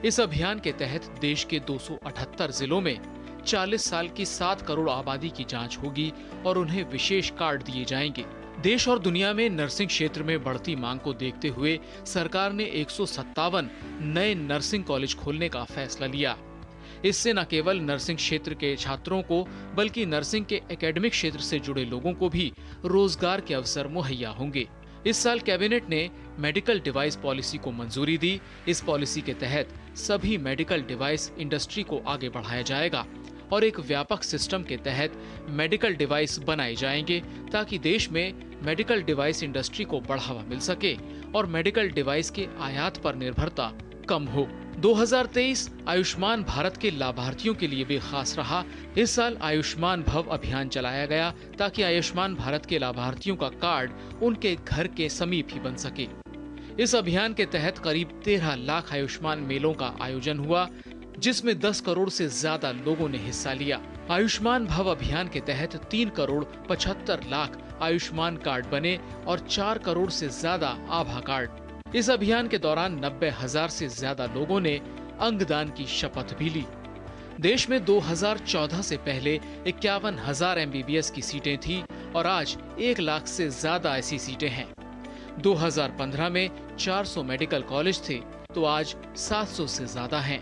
इस अभियान के तहत देश के 278 जिलों में 40 साल की 7 करोड़ आबादी की जांच होगी और उन्हें विशेष कार्ड दिए जाएंगे। देश और दुनिया में नर्सिंग क्षेत्र में बढ़ती मांग को देखते हुए सरकार ने 157 नए नर्सिंग कॉलेज खोलने का फैसला लिया। इससे न केवल नर्सिंग क्षेत्र के छात्रों को बल्कि नर्सिंग के एकेडमिक क्षेत्र से जुड़े लोगों को भी रोजगार के अवसर मुहैया होंगे। इस साल कैबिनेट ने मेडिकल डिवाइस पॉलिसी को मंजूरी दी। इस पॉलिसी के तहत सभी मेडिकल डिवाइस इंडस्ट्री को आगे बढ़ाया जाएगा और एक व्यापक सिस्टम के तहत मेडिकल डिवाइस बनाए जाएंगे ताकि देश में मेडिकल डिवाइस इंडस्ट्री को बढ़ावा मिल सके और मेडिकल डिवाइस के आयात पर निर्भरता कम हो। 2023 आयुष्मान भारत के लाभार्थियों के लिए भी खास रहा। इस साल आयुष्मान भव अभियान चलाया गया ताकि आयुष्मान भारत के लाभार्थियों का कार्ड उनके घर के समीप ही बन सके। इस अभियान के तहत करीब 13 लाख आयुष्मान मेलों का आयोजन हुआ, जिसमें 10 करोड़ से ज्यादा लोगों ने हिस्सा लिया। आयुष्मान भव अभियान के तहत 3 करोड़ 75 लाख आयुष्मान कार्ड बने और 4 करोड़ से ज्यादा आभा कार्ड। इस अभियान के दौरान 90,000 से ज्यादा लोगों ने अंगदान की शपथ भी ली। देश में 2014 से पहले 51,000 MBBS की सीटें थी और आज 1 लाख से ज्यादा ऐसी सीटें हैं। 2015 में 400 मेडिकल कॉलेज थे तो आज 700 से ज्यादा हैं।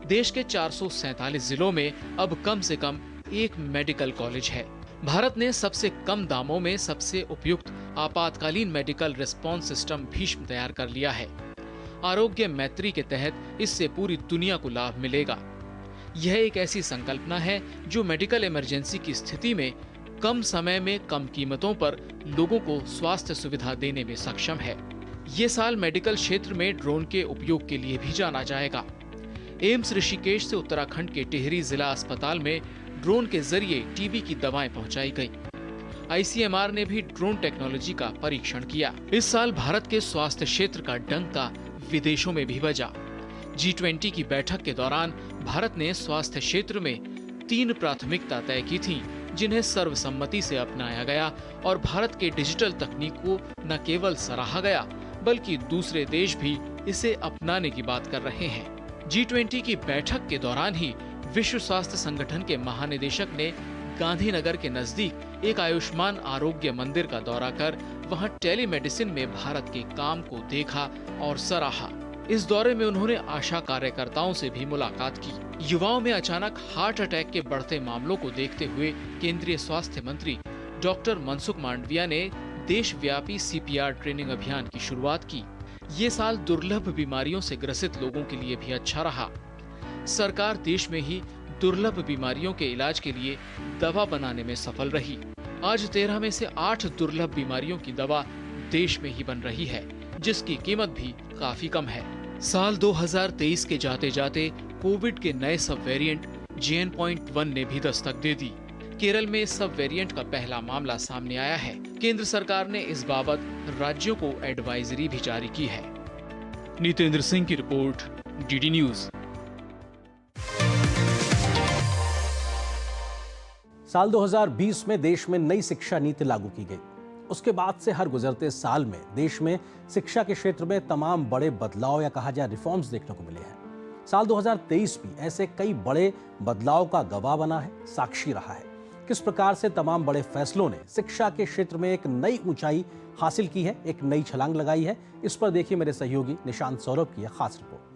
देश के 447 जिलों में अब कम से कम 1 मेडिकल कॉलेज है। भारत ने सबसे कम दामों में सबसे उपयुक्त आपातकालीन मेडिकल रिस्पॉन्स सिस्टम भीष्म तैयार कर लिया है। आरोग्य मैत्री के तहत इससे पूरी दुनिया को लाभ मिलेगा। यह एक ऐसी संकल्पना है जो मेडिकल इमरजेंसी की स्थिति में कम समय में कम कीमतों पर लोगों को स्वास्थ्य सुविधा देने में सक्षम है। ये साल मेडिकल क्षेत्र में ड्रोन के उपयोग के लिए भी जाना जाएगा। एम्स ऋषिकेश से उत्तराखंड के टिहरी जिला अस्पताल में ड्रोन के जरिए टीबी की दवाएं पहुंचाई गई। ICMR ने भी ड्रोन टेक्नोलॉजी का परीक्षण किया। इस साल भारत के स्वास्थ्य क्षेत्र का डंका विदेशों में भी बजा। G20 की बैठक के दौरान भारत ने स्वास्थ्य क्षेत्र में 3 प्राथमिकता तय की थी, जिन्हें सर्वसम्मति से अपनाया गया और भारत के डिजिटल तकनीक को न केवल सराहा गया बल्कि दूसरे देश भी इसे अपनाने की बात कर रहे हैं। G20 की बैठक के दौरान ही विश्व स्वास्थ्य संगठन के महानिदेशक ने गांधीनगर के नजदीक एक आयुष्मान आरोग्य मंदिर का दौरा कर वहां टेलीमेडिसिन में भारत के काम को देखा और सराहा। इस दौरे में उन्होंने आशा कार्यकर्ताओं से भी मुलाकात की। युवाओं में अचानक हार्ट अटैक के बढ़ते मामलों को देखते हुए केंद्रीय स्वास्थ्य मंत्री डॉक्टर मनसुख मांडविया ने देशव्यापी CPR ट्रेनिंग अभियान की शुरुआत की। ये साल दुर्लभ बीमारियों से ग्रसित लोगों के लिए भी अच्छा रहा। सरकार देश में ही दुर्लभ बीमारियों के इलाज के लिए दवा बनाने में सफल रही। आज 13 में से 8 दुर्लभ बीमारियों की दवा देश में ही बन रही है, जिसकी कीमत भी काफी कम है। साल 2023 के जाते जाते कोविड के नए सब वेरिएंट JN.1 ने भी दस्तक दे दी। केरल में इस सब वेरिएंट का पहला मामला सामने आया है। केंद्र सरकार ने इस बाबत राज्यों को एडवाइजरी भी जारी की है। नितेंद्र सिंह की रिपोर्ट, DD न्यूज। साल 2020 में देश में नई शिक्षा नीति लागू की गई। उसके बाद से हर गुजरते साल में देश में शिक्षा के क्षेत्र में तमाम बड़े बदलाव या कहा जाए रिफॉर्म्स देखने को मिले हैं। साल 2023 भी ऐसे कई बड़े बदलाव का गवाह बना है, साक्षी रहा है। किस प्रकार से तमाम बड़े फैसलों ने शिक्षा के क्षेत्र में एक नई ऊंचाई हासिल की है, एक नई छलांग लगाई है, इस पर देखिए मेरे सहयोगी निशांत सौरभ की खास रिपोर्ट।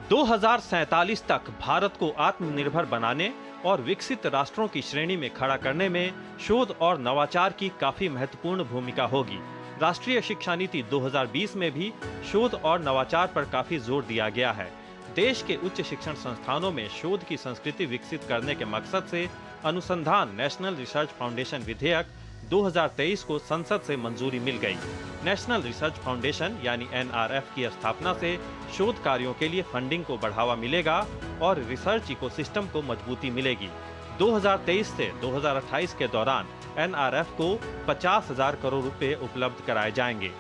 2047 तक भारत को आत्मनिर्भर बनाने और विकसित राष्ट्रों की श्रेणी में खड़ा करने में शोध और नवाचार की काफी महत्वपूर्ण भूमिका होगी। राष्ट्रीय शिक्षा नीति 2020 में भी शोध और नवाचार पर काफी जोर दिया गया है। देश के उच्च शिक्षण संस्थानों में शोध की संस्कृति विकसित करने के मकसद से अनुसंधान नेशनल रिसर्च फाउंडेशन विधेयक 2023 को संसद से मंजूरी मिल गई। नेशनल रिसर्च फाउंडेशन यानी NRF की स्थापना से शोध कार्यों के लिए फंडिंग को बढ़ावा मिलेगा और रिसर्च इकोसिस्टम को मजबूती मिलेगी। 2023 से 2028 के दौरान NRF को 50,000 करोड़ रुपए उपलब्ध कराए जाएंगे।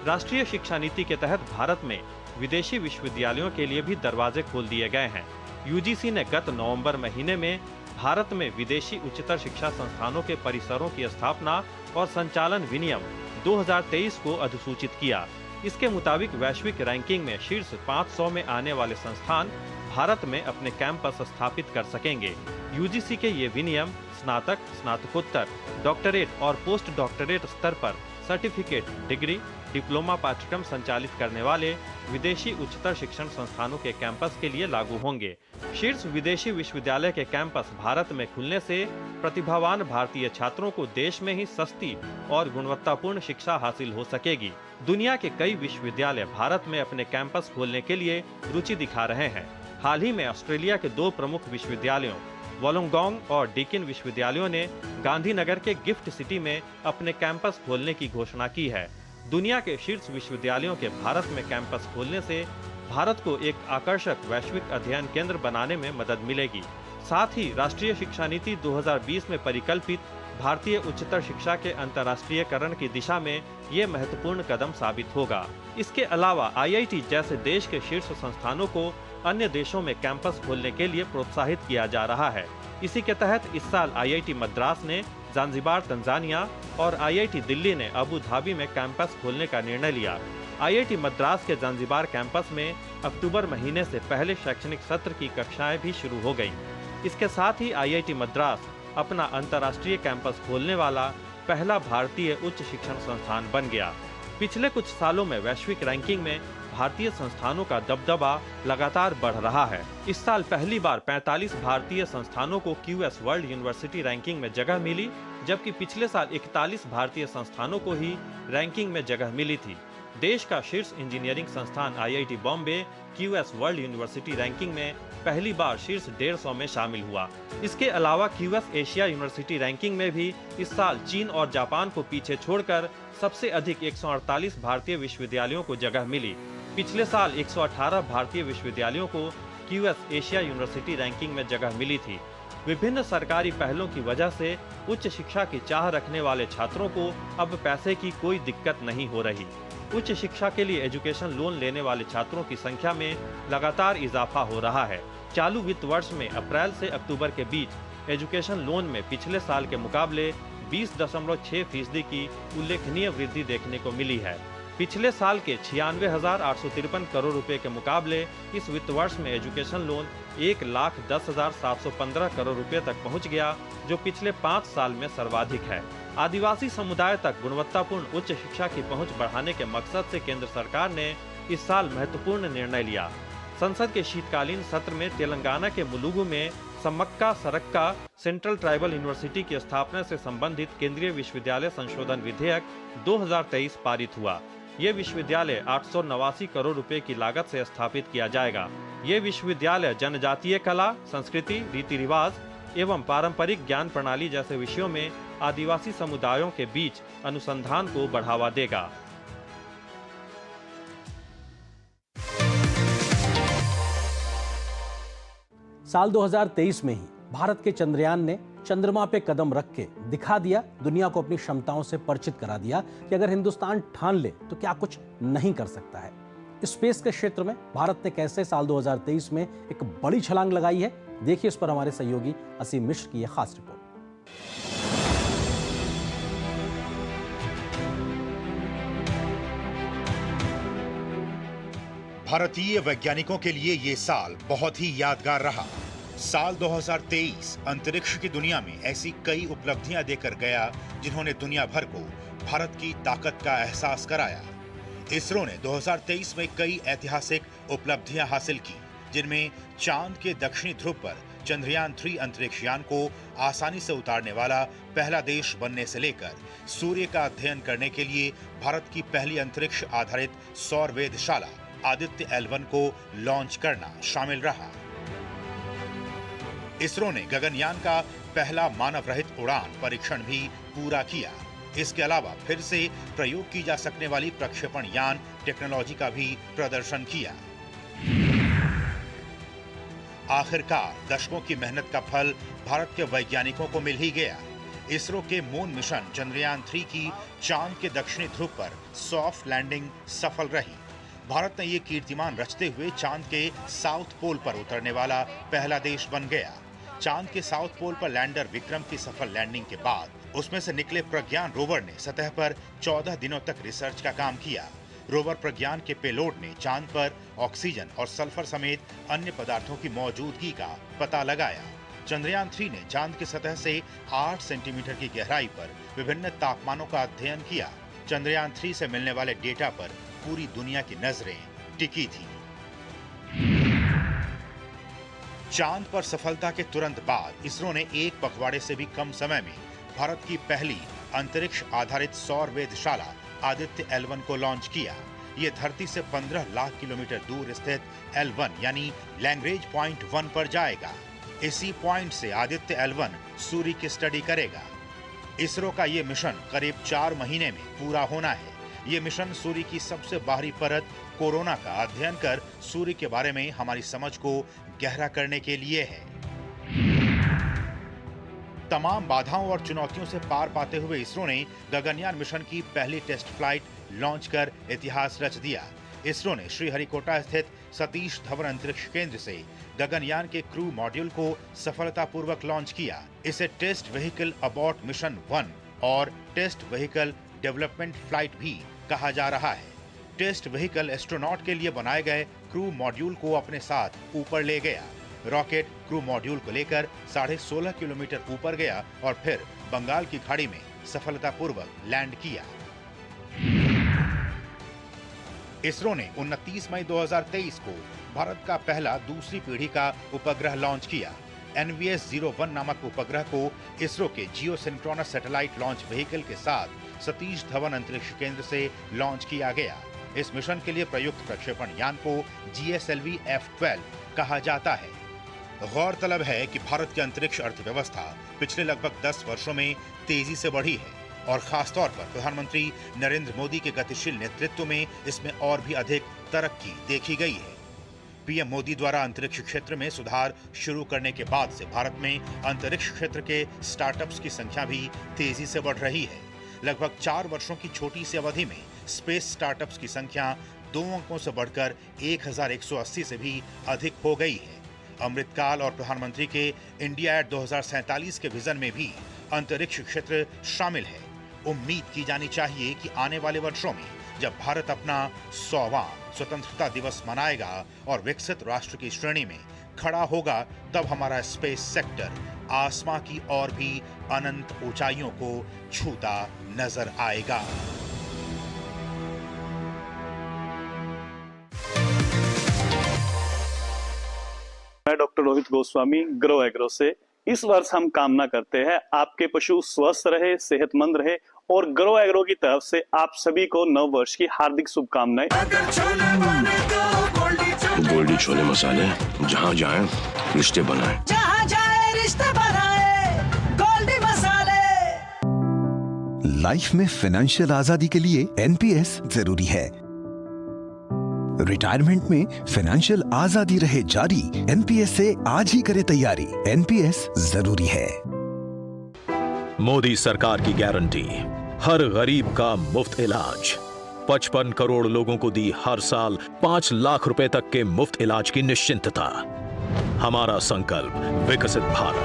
राष्ट्रीय शिक्षा नीति के तहत भारत में विदेशी विश्वविद्यालयों के लिए भी दरवाजे खोल दिए गए हैं। UGC ने गत नवंबर महीने में भारत में विदेशी उच्चतर शिक्षा संस्थानों के परिसरों की स्थापना और संचालन विनियम 2023 को अधिसूचित किया। इसके मुताबिक वैश्विक रैंकिंग में शीर्ष 500 में आने वाले संस्थान भारत में अपने कैंपस स्थापित कर सकेंगे। यूजीसी के ये विनियम स्नातक, स्नातकोत्तर, डॉक्टरेट और पोस्ट डॉक्टरेट स्तर पर सर्टिफिकेट, डिग्री, डिप्लोमा पाठ्यक्रम संचालित करने वाले विदेशी उच्चतर शिक्षण संस्थानों के कैंपस के लिए लागू होंगे। शीर्ष विदेशी विश्वविद्यालय के कैंपस भारत में खुलने से प्रतिभावान भारतीय छात्रों को देश में ही सस्ती और गुणवत्तापूर्ण शिक्षा हासिल हो सकेगी। दुनिया के कई विश्वविद्यालय भारत में अपने कैंपस खोलने के लिए रुचि दिखा रहे हैं। हाल ही में ऑस्ट्रेलिया के 2 प्रमुख विश्वविद्यालयों वोलोंगोंग और डीकिन विश्वविद्यालयों ने गांधीनगर के गिफ्ट सिटी में अपने कैंपस खोलने की घोषणा की है। दुनिया के शीर्ष विश्वविद्यालयों के भारत में कैंपस खोलने से भारत को एक आकर्षक वैश्विक अध्ययन केंद्र बनाने में मदद मिलेगी। साथ ही राष्ट्रीय शिक्षा नीति 2020 में परिकल्पित भारतीय उच्चतर शिक्षा के अंतर्राष्ट्रीयकरण की दिशा में ये महत्वपूर्ण कदम साबित होगा। इसके अलावा IIT जैसे देश के शीर्ष संस्थानों को अन्य देशों में कैंपस खोलने के लिए प्रोत्साहित किया जा रहा है। इसी के तहत इस साल IIT मद्रास ने ज़ांज़िबार तंजानिया और IIT दिल्ली ने अबू धाबी में कैंपस खोलने का निर्णय लिया। IIT मद्रास के ज़ांज़िबार कैंपस में अक्टूबर महीने से पहले शैक्षणिक सत्र की कक्षाएं भी शुरू हो गईं। इसके साथ ही IIT मद्रास अपना अंतर्राष्ट्रीय कैंपस खोलने वाला पहला भारतीय उच्च शिक्षण संस्थान बन गया। पिछले कुछ सालों में वैश्विक रैंकिंग में भारतीय संस्थानों का दबदबा लगातार बढ़ रहा है। इस साल पहली बार 45 भारतीय संस्थानों को QS वर्ल्ड यूनिवर्सिटी रैंकिंग में जगह मिली, जबकि पिछले साल 41 भारतीय संस्थानों को ही रैंकिंग में जगह मिली थी। देश का शीर्ष इंजीनियरिंग संस्थान IIT Bombay QS world university ranking में पहली बार शीर्ष 150 में शामिल हुआ। इसके अलावा QS एशिया यूनिवर्सिटी रैंकिंग में भी इस साल चीन और जापान को पीछे छोड़कर सबसे अधिक 148 भारतीय विश्वविद्यालयों को जगह मिली। पिछले साल 118 भारतीय विश्वविद्यालयों को QS एशिया यूनिवर्सिटी रैंकिंग में जगह मिली थी। विभिन्न सरकारी पहलों की वजह से उच्च शिक्षा की चाह रखने वाले छात्रों को अब पैसे की कोई दिक्कत नहीं हो रही। उच्च शिक्षा के लिए एजुकेशन लोन लेने वाले छात्रों की संख्या में लगातार इजाफा हो रहा है। चालू वित्त वर्ष में अप्रैल से अक्टूबर के बीच एजुकेशन लोन में पिछले साल के मुकाबले 20.6% की उल्लेखनीय वृद्धि देखने को मिली है। पिछले साल के 96,853 करोड़ रुपए के मुकाबले इस वित्त वर्ष में एजुकेशन लोन 1,10,715 करोड़ रुपए तक पहुंच गया, जो पिछले 5 साल में सर्वाधिक है। आदिवासी समुदाय तक गुणवत्तापूर्ण उच्च शिक्षा की पहुंच बढ़ाने के मकसद से केंद्र सरकार ने इस साल महत्वपूर्ण निर्णय लिया। संसद के शीतकालीन सत्र में तेलंगाना के मुलुगु में सम्मक्का सरक्का सेंट्रल ट्राइबल यूनिवर्सिटी की स्थापना से संबंधित केंद्रीय विश्वविद्यालय संशोधन विधेयक 2023 पारित हुआ। ये विश्वविद्यालय 889 करोड़ रुपए की लागत से स्थापित किया जाएगा। ये विश्वविद्यालय जनजातीय कला, संस्कृति, रीति रिवाज एवं पारंपरिक ज्ञान प्रणाली जैसे विषयों में आदिवासी समुदायों के बीच अनुसंधान को बढ़ावा देगा। साल 2023 में ही भारत के चंद्रयान ने चंद्रमा पे कदम रख के दिखा दिया, दुनिया को अपनी क्षमताओं से परिचित करा दिया कि अगर हिंदुस्तान ठान ले तो क्या कुछ नहीं कर सकता है। स्पेस के क्षेत्र में भारत ने कैसे साल 2023 में एक बड़ी छलांग लगाई है, देखिए इस पर हमारे सहयोगी असीम मिश्र की यह खास रिपोर्ट। भारतीय वैज्ञानिकों के लिए ये साल बहुत ही यादगार रहा। साल 2023 अंतरिक्ष की दुनिया में ऐसी कई उपलब्धियां देकर गया जिन्होंने दुनिया भर को भारत की ताकत का एहसास कराया। इसरो ने 2023 में कई ऐतिहासिक उपलब्धियां हासिल की, जिनमें चांद के दक्षिणी ध्रुव पर चंद्रयान 3 अंतरिक्ष यान को आसानी से उतारने वाला पहला देश बनने से लेकर सूर्य का अध्ययन करने के लिए भारत की पहली अंतरिक्ष आधारित सौर वेधशाला आदित्य L1 को लॉन्च करना शामिल रहा। इसरो ने गगनयान का पहला मानव रहित उड़ान परीक्षण भी पूरा किया। इसके अलावा फिर से प्रयोग की जा सकने वाली प्रक्षेपण यान टेक्नोलॉजी का भी प्रदर्शन किया। आखिरकार दशकों की मेहनत का फल भारत के वैज्ञानिकों को मिल ही गया। इसरो के मून मिशन चंद्रयान 3 की चांद के दक्षिणी ध्रुव पर सॉफ्ट लैंडिंग सफल रही। भारत ने ये कीर्तिमान रचते हुए चांद के साउथ पोल पर उतरने वाला पहला देश बन गया। चांद के साउथ पोल पर लैंडर विक्रम की सफल लैंडिंग के बाद उसमें से निकले प्रज्ञान रोवर ने सतह पर 14 दिनों तक रिसर्च का काम किया। रोवर प्रज्ञान के पेलोड ने चांद पर ऑक्सीजन और सल्फर समेत अन्य पदार्थों की मौजूदगी का पता लगाया। चंद्रयान 3 ने चांद की सतह से 8 सेंटीमीटर की गहराई पर विभिन्न तापमानों का अध्ययन किया। चंद्रयान 3 से मिलने वाले डेटा पर पूरी दुनिया की नजरें टिकी थी। चांद पर सफलता के तुरंत बाद इसरो ने एक पखवाड़े से भी कम समय में भारत की पहली अंतरिक्ष आधारित सौर वेधशाला आदित्य L1 को लॉन्च किया। ये धरती से 15 लाख किलोमीटर दूर स्थित L1 यानी लैग्रेंज पॉइंट 1 पर जाएगा। इसी पॉइंट से आदित्य L1 सूर्य की स्टडी करेगा। इसरो का ये मिशन करीब 4 महीने में पूरा होना है। ये मिशन सूर्य की सबसे बाहरी परत कोरोना का अध्ययन कर सूर्य के बारे में हमारी समझ को गहरा करने के लिए है। तमाम बाधाओं और चुनौतियों से पार पाते हुए इसरो ने गगनयान मिशन की पहली टेस्ट फ्लाइट लॉन्च कर इतिहास रच दिया। इसरो ने श्रीहरिकोटा स्थित सतीश धवन अंतरिक्ष केंद्र से गगनयान के क्रू मॉड्यूल को सफलतापूर्वक लॉन्च किया। इसे टेस्ट व्हीकल अबॉर्ट मिशन 1 और टेस्ट व्हीकल डेवलपमेंट फ्लाइट भी कहा जा रहा है। टेस्ट व्हीकल एस्ट्रोनॉट के लिए बनाए गए क्रू मॉड्यूल को अपने साथ ऊपर ले गया। रॉकेट क्रू मॉड्यूल को लेकर 16.5 किलोमीटर ऊपर गया और फिर बंगाल की खाड़ी में सफलतापूर्वक लैंड किया। इसरो ने 29 मई 2023 को भारत का पहला दूसरी पीढ़ी का उपग्रह लॉन्च किया। NVS-01 नामक उपग्रह को इसरो के जियो सिंक्रोनस सैटेलाइट लॉन्च व्हीकल के साथ सतीश धवन अंतरिक्ष केंद्र से लॉन्च किया गया। इस मिशन के लिए प्रयुक्त प्रक्षेपण यान को GSLV F-12 कहा जाता है। गौरतलब है कि भारत की अंतरिक्ष अर्थव्यवस्था पिछले लगभग 10 वर्षों में तेजी से बढ़ी है और खासतौर पर प्रधानमंत्री नरेंद्र मोदी के गतिशील नेतृत्व में इसमें और भी अधिक तरक्की देखी गई है। पीएम मोदी द्वारा अंतरिक्ष क्षेत्र में सुधार शुरू करने के बाद से भारत में अंतरिक्ष क्षेत्र के स्टार्टअप्स की संख्या भी तेजी से बढ़ रही है। लगभग 4 वर्षों की छोटी सी अवधि में स्पेस स्टार्टअप्स की संख्या 2 अंकों से बढ़कर 1180 से भी अधिक हो गई है। अमृतकाल और प्रधानमंत्री के इंडिया एट 2047 के विजन में भी अंतरिक्ष क्षेत्र शामिल है। उम्मीद की जानी चाहिए कि आने वाले वर्षों में जब भारत अपना 100वां स्वतंत्रता दिवस मनाएगा और विकसित राष्ट्र की श्रेणी में खड़ा होगा, तब हमारा स्पेस सेक्टर आसमां की और भी अनंत ऊंचाइयों को छूता नजर आएगा। मैं doctor Rohit Goswami grow agro से। इस वर्ष हम कामना करते हैं आपके पशु स्वस्थ रहे, सेहतमंद रहे और ग्रो एग्रो की तरफ से आप सभी को नव वर्ष की हार्दिक शुभकामनाएं। गोल्डी छोले मसाले, जहाँ जाए रिश्ते बनाए, जहाँ जाए रिश्ते बनाए, गोल्डी मसाले। लाइफ में फाइनेंशियल आजादी के लिए एनपीएस जरूरी है। रिटायरमेंट में फाइनेंशियल आजादी रहे जारी, एनपीएस से आज ही करे तैयारी। एनपीएस जरूरी है। मोदी सरकार की गारंटी, हर गरीब का मुफ्त इलाज। 55 करोड़ लोगों को दी हर साल 5 लाख रुपए तक के मुफ्त इलाज की निश्चिंतता। हमारा संकल्प विकसित भारत।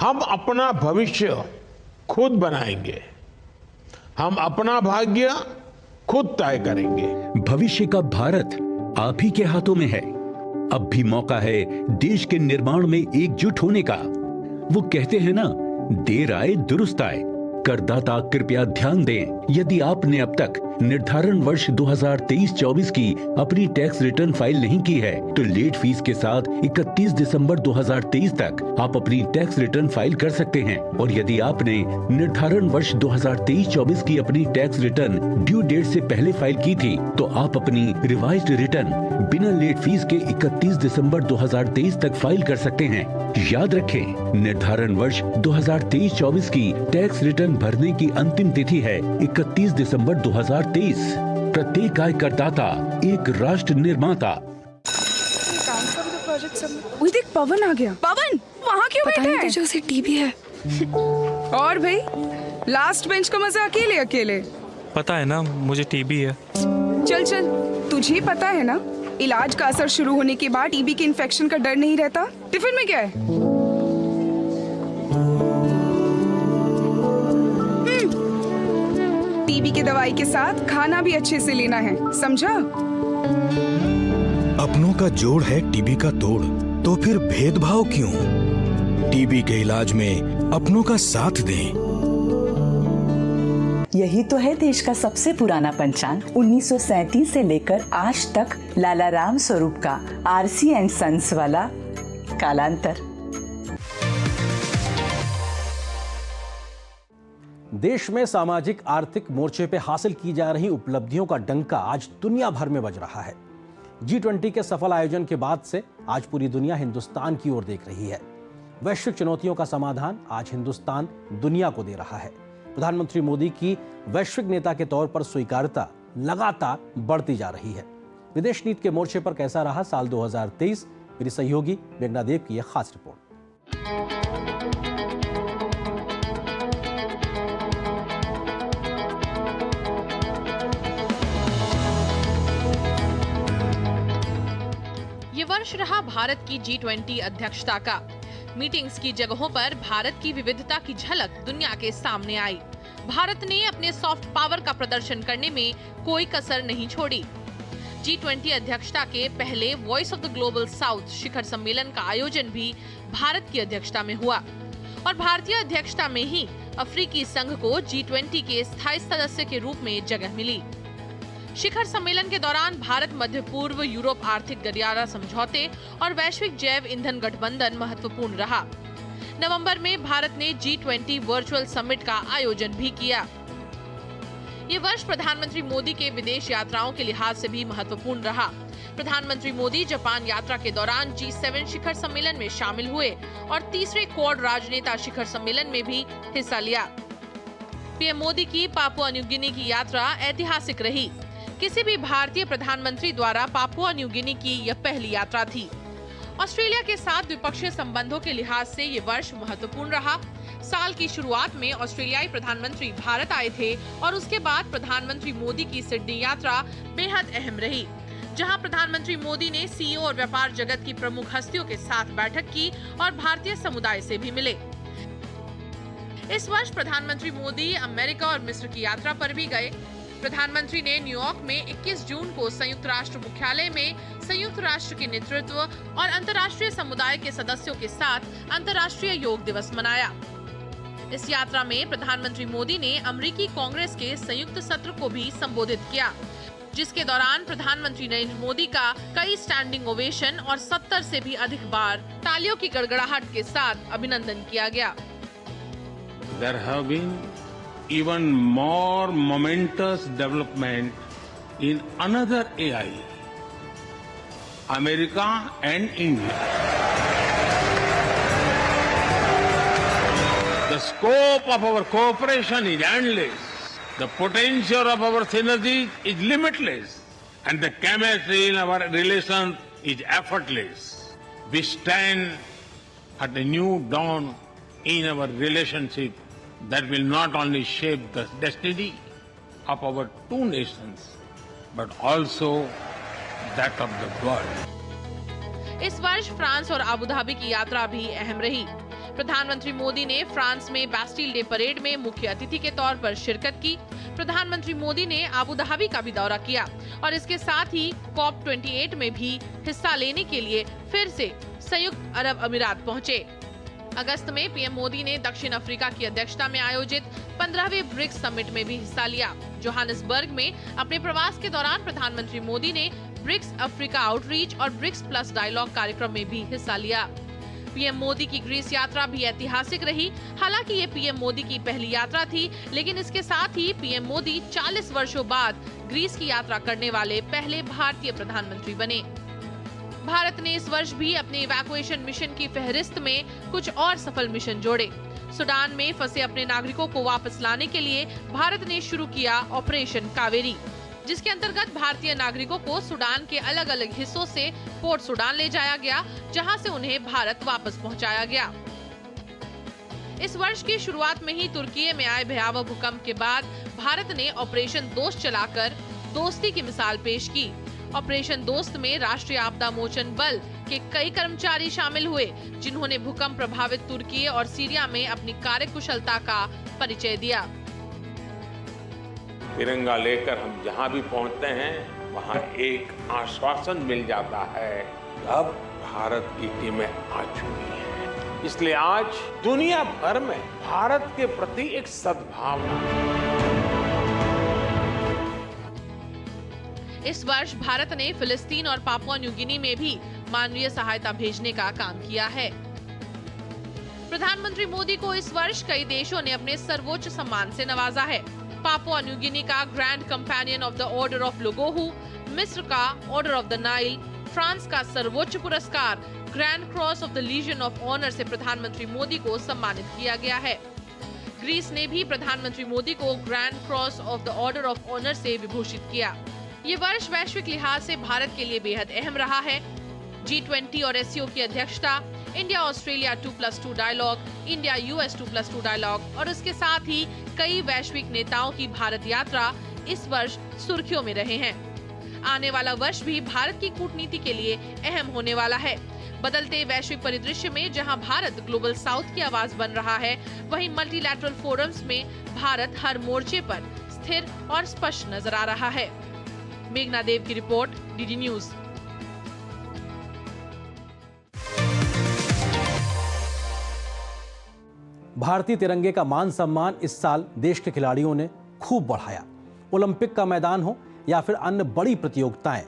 हम अपना भविष्य खुद बनाएंगे, हम अपना भाग्य खुद तय करेंगे। भविष्य का भारत आप ही के हाथों में है। अब भी मौका है देश के निर्माण में एकजुट होने का। वो कहते हैं ना, देर आए दुरुस्त आए। करदाता कृपया ध्यान दें, यदि आपने अब तक निर्धारण वर्ष 2023-24 की अपनी टैक्स रिटर्न फाइल नहीं की है, तो लेट फीस के साथ 31 दिसंबर 2023 तक आप अपनी टैक्स रिटर्न फाइल कर सकते हैं। और यदि आपने निर्धारण वर्ष 2023-24 की अपनी टैक्स रिटर्न ड्यू डेट से पहले फाइल की थी, तो आप अपनी रिवाइज्ड रिटर्न बिना लेट फीस के 31 दिसंबर 2023 तक फाइल कर सकते हैं। याद रखें, निर्धारण वर्ष 2023-24 की टैक्स रिटर्न भरने की अंतिम तिथि है 31 दिसंबर 2023। प्रत्येक आय करदाता एक राष्ट्र निर्माता। देख, पवन आ गया। पवन वहाँ क्यों बैठा है? तुझे उसे टीबी है। और भाई, लास्ट बेंच का मजा अकेले अकेले। पता है ना, मुझे टीबी है। चल चल, तुझे पता है ना, इलाज का असर शुरू होने के बाद टीबी के इन्फेक्शन का डर नहीं रहता। टिफिन में क्या है? टीबी की दवाई के साथ खाना भी अच्छे से लेना है, समझा? अपनों का जोड़ है टीबी का तोड़, तो फिर भेदभाव क्यों? टीबी के इलाज में अपनों का साथ दें। यही तो है देश का सबसे पुराना पंचांग। 1937 से लेकर आज तक लाला राम स्वरूप का आरसी एंड सन्स वाला कालांतर। देश में सामाजिक आर्थिक मोर्चे पे हासिल की जा रही उपलब्धियों का डंका आज दुनिया भर में बज रहा है। G20 के सफल आयोजन के बाद से आज पूरी दुनिया हिंदुस्तान की ओर देख रही है। वैश्विक चुनौतियों का समाधान आज हिंदुस्तान दुनिया को दे रहा है। प्रधानमंत्री मोदी की वैश्विक नेता के तौर पर स्वीकार्यता लगातार बढ़ती जा रही है। विदेश नीति के मोर्चे पर कैसा रहा साल 2023, मेरी सहयोगी मेघना देव की यह खास रिपोर्ट। ये वर्ष रहा भारत की G20 अध्यक्षता का। मीटिंग्स की जगहों पर भारत की विविधता की झलक दुनिया के सामने आई। भारत ने अपने सॉफ्ट पावर का प्रदर्शन करने में कोई कसर नहीं छोड़ी। G20 अध्यक्षता के पहले voice of the global south शिखर सम्मेलन का आयोजन भी भारत की अध्यक्षता में हुआ और भारतीय अध्यक्षता में ही अफ्रीकी संघ को G20 के स्थायी सदस्य के रूप में जगह मिली। शिखर सम्मेलन के दौरान भारत मध्य पूर्व यूरोप आर्थिक गलियारा समझौते और वैश्विक जैव ईंधन गठबंधन महत्वपूर्ण रहा। नवंबर में भारत ने G20 वर्चुअल समिट का आयोजन भी किया। ये वर्ष प्रधानमंत्री मोदी के विदेश यात्राओं के लिहाज से भी महत्वपूर्ण रहा। प्रधानमंत्री मोदी जापान यात्रा के दौरान G7 शिखर सम्मेलन में शामिल हुए और तीसरे क्वाड राजनेता शिखर सम्मेलन में भी हिस्सा लिया। पीएम मोदी की पापुआ न्यू गिनी की यात्रा ऐतिहासिक रही। किसी भी भारतीय प्रधानमंत्री द्वारा पापुआ न्यू गिनी की यह पहली यात्रा थी। ऑस्ट्रेलिया के साथ द्विपक्षीय संबंधों के लिहाज से ये वर्ष महत्वपूर्ण रहा। साल की शुरुआत में ऑस्ट्रेलियाई प्रधानमंत्री भारत आए थे और उसके बाद प्रधानमंत्री मोदी की सिडनी यात्रा बेहद अहम रही, जहां प्रधानमंत्री मोदी ने सीईओ और व्यापार जगत की प्रमुख हस्तियों के साथ बैठक की और भारतीय समुदाय से भी मिले। इस वर्ष प्रधानमंत्री मोदी अमेरिका और मिस्र की यात्रा पर भी गए। प्रधानमंत्री ने न्यूयॉर्क में 21 जून को संयुक्त राष्ट्र मुख्यालय में संयुक्त राष्ट्र के नेतृत्व और अंतर्राष्ट्रीय समुदाय के सदस्यों के साथ अंतर्राष्ट्रीय योग दिवस मनाया। इस यात्रा में प्रधानमंत्री मोदी ने अमेरिकी कांग्रेस के संयुक्त सत्र को भी संबोधित किया, जिसके दौरान प्रधानमंत्री नरेंद्र मोदी का कई स्टैंडिंग ओवेशन और 70 से भी अधिक बार तालियों की गड़गड़ाहट के साथ अभिनंदन किया गया। There have been even more momentous development in another AI, America and India. The scope of our cooperation is endless. The potential of our synergy is limitless. And the chemistry in our relations is effortless. We stand at a new dawn in our relationship that will not only shape the destiny of our two nations, but also that of the world. इस वर्ष France और Abu Dhabi की यात्रा भी अहम रही। प्रधानमंत्री मोदी ने फ्रांस में बैस्टिल डे परेड में मुख्य अतिथि के तौर पर शिरकत की। प्रधानमंत्री मोदी ने अबू धाबी का भी दौरा किया और इसके साथ ही COP28 में भी हिस्सा लेने के लिए फिर से संयुक्त अरब अमीरात पहुंचे। अगस्त में पीएम मोदी ने दक्षिण अफ्रीका की अध्यक्षता में आयोजित 15वें ब्रिक्स समिट में भी हिस्सा लिया। जोहानिसबर्ग में अपने प्रवास के दौरान प्रधानमंत्री मोदी ने ब्रिक्स अफ्रीका आउटरीच और ब्रिक्स प्लस डायलॉग कार्यक्रम में भी हिस्सा लिया। पीएम मोदी की ग्रीस यात्रा भी ऐतिहासिक रही। हालांकि ये पीएम मोदी की पहली यात्रा थी, लेकिन इसके साथ ही पीएम मोदी 40 वर्षों बाद ग्रीस की यात्रा करने वाले पहले भारतीय प्रधानमंत्री बने। भारत ने इस वर्ष भी अपने इवैक्यूएशन मिशन की फहरिस्त में कुछ और सफल मिशन जोड़े। सूडान में फंसे अपने नागरिकों को वापस लाने के लिए भारत ने शुरू किया ऑपरेशन कावेरी, जिसके अंतर्गत भारतीय नागरिकों को सूडान के अलग अलग हिस्सों से पोर्ट सूडान ले जाया गया, जहां से उन्हें भारत वापस पहुंचाया गया। इस वर्ष की शुरुआत में ही तुर्की में आए भयावह भूकंप के बाद भारत ने ऑपरेशन दोस्त चलाकर दोस्ती की मिसाल पेश की। ऑपरेशन दोस्त में राष्ट्रीय आपदा मोचन बल के कई कर्मचारी शामिल हुए, जिन्होंने भूकंप प्रभावित तुर्की और सीरिया में अपनी कार्यकुशलता का परिचय दिया। तिरंगा लेकर हम जहां भी पहुंचते हैं वहां एक आश्वासन मिल जाता है, अब भारत की टीमें आ चुकी हैं। इसलिए आज दुनिया भर में भारत के प्रति एक सद्भावना है। इस वर्ष भारत ने फिलिस्तीन और पापुआ न्यू गिनी में भी मानवीय सहायता भेजने का काम किया है। प्रधानमंत्री मोदी को इस वर्ष कई देशों ने अपने सर्वोच्च सम्मान से नवाजा है। पापुआ न्यू गिनी का Grand Companion of the Order of Logohu, मिस्र का Order of the Nile, France का सर्वोच्च पुरस्कार Grand Cross of the Legion of Honour से प्रधानमंत्री मोदी को सम्मानित किया गया है। ग्रीस ने भी प्रधानमंत्री मोदी को Grand Cross of the Order of Honour से विभूषित किया। ये वर्ष वैश्विक लिहाज से भारत के लिए बेहद अहम रहा है। G20 और SCO की अध्यक्षता, India Australia 2+2 dialogue, India US 2+2 dialogue और उसके साथ ही कई वैश्विक नेताओं की भारत यात्रा इस वर्ष सुर्खियों में रहे हैं। आने वाला वर्ष भी भारत की कूटनीति के लिए अहम होने वाला है। बदलते वैश्विक परिदृश्य में जहां भारत ग्लोबल साउथ की आवाज बन रहा है, वहीं मल्टीलैटरल फोरम्स में भारत हर मोर्चे पर स्थिर और स्पष्ट नजर आ रहा है। मेघना देव की रिपोर्ट, DD न्यूज। भारतीय तिरंगे का मान सम्मान इस साल देश के खिलाड़ियों ने खूब बढ़ाया। ओलंपिक का मैदान हो या फिर अन्य बड़ी प्रतियोगिताएं,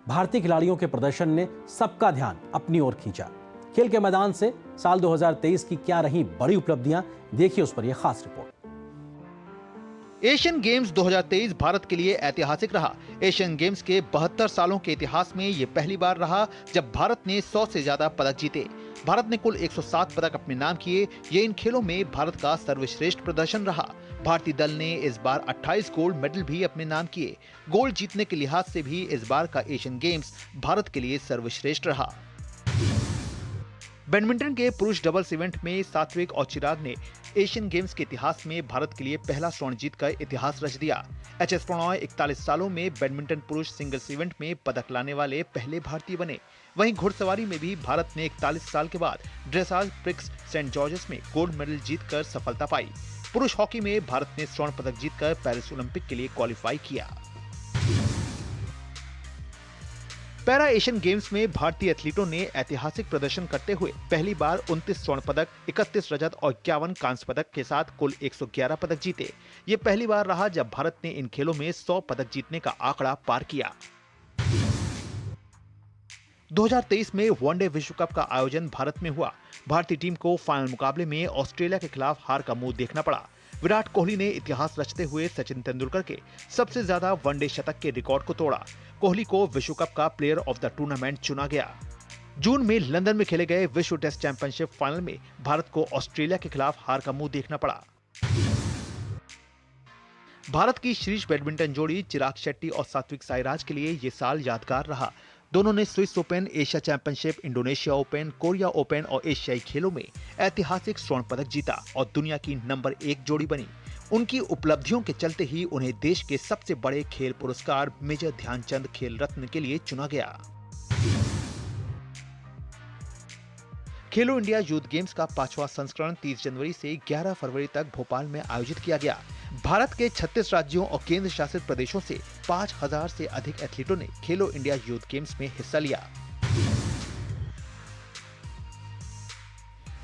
भारतीय खिलाड़ियों के प्रदर्शन ने सबका ध्यान अपनी ओर खींचा। खेल के मैदान से साल 2023 की क्या रही बड़ी उपलब्धियां, देखिए उस पर यह खास रिपोर्ट। एशियन गेम्स 2023 भारत के लिए ऐतिहासिक रहा। एशियन गेम्स के 72 सालों के इतिहास में ये पहली बार रहा जब भारत ने 100 से ज्यादा पदक जीते। भारत ने कुल 107 पदक अपने नाम किए। ये इन खेलों में भारत का सर्वश्रेष्ठ प्रदर्शन रहा। भारतीय दल ने इस बार 28 गोल्ड मेडल भी अपने नाम किए। गोल्ड जीतने के लिहाज से भी इस बार का एशियन गेम्स भारत के लिए सर्वश्रेष्ठ रहा। बैडमिंटन के पुरुष डबल्स इवेंट में सात्विक और चिराग ने एशियन गेम्स के इतिहास में भारत के लिए पहला स्वर्ण जीतकर इतिहास रच दिया। HS प्रणॉय 41 सालों में बैडमिंटन पुरुष सिंगल्स इवेंट में पदक लाने वाले पहले भारतीय बने। वहीं घुड़सवारी में भी भारत ने 41 साल के बाद ड्रेसाज प्रिक्स सेंट जॉर्जेस में गोल्ड मेडल जीतकर सफलता पाई। पुरुष हॉकी में भारत ने स्वर्ण पदक जीतकर पेरिस ओलंपिक के लिए क्वालिफाई किया। पैरा एशियन गेम्स में भारतीय एथलीटों ने ऐतिहासिक प्रदर्शन करते हुए पहली बार 29 स्वर्ण पदक, 31 रजत और 51 कांस्य पदक के साथ कुल 111 पदक जीते। ये पहली बार रहा जब भारत ने इन खेलों में 100 पदक जीतने का आंकड़ा पार किया। 2023 में वनडे विश्व कप का आयोजन भारत में हुआ। भारतीय टीम को फाइनल मुकाबले में ऑस्ट्रेलिया के खिलाफ हार का मुंह देखना पड़ा। विराट कोहली ने इतिहास रचते हुए सचिन तेंदुलकर के सबसे ज्यादा वनडे शतक के रिकॉर्ड को तोड़ा। कोहली को विश्व कप का प्लेयर ऑफ द टूर्नामेंट चुना गया। जून में लंदन में खेले गए विश्व टेस्ट चैंपियनशिप फाइनल में भारत को ऑस्ट्रेलिया के खिलाफ हार का मुंह देखना पड़ा। भारत की शीर्ष बैडमिंटन जोड़ी चिराग शेट्टी और सात्विक साईराज के लिए ये साल यादगार रहा। दोनों ने Swiss open, Asia championship, Indonesia open, Korea open और एशियाई खेलों में ऐतिहासिक स्वर्ण पदक जीता और दुनिया की नंबर 1 जोड़ी बनी। उनकी उपलब्धियों के चलते ही उन्हें देश के सबसे बड़े खेल पुरस्कार मेजर ध्यानचंद खेल रत्न के लिए चुना गया। खेलो इंडिया यूथ गेम्स का 5वां संस्करण 30 जनवरी से 11 फरवरी तक भोपाल में आयोजित किया गया। भारत के 36 राज्यों और केंद्र शासित प्रदेशों से 5000 से अधिक एथलीटों ने खेलो इंडिया यूथ गेम्स में हिस्सा लिया।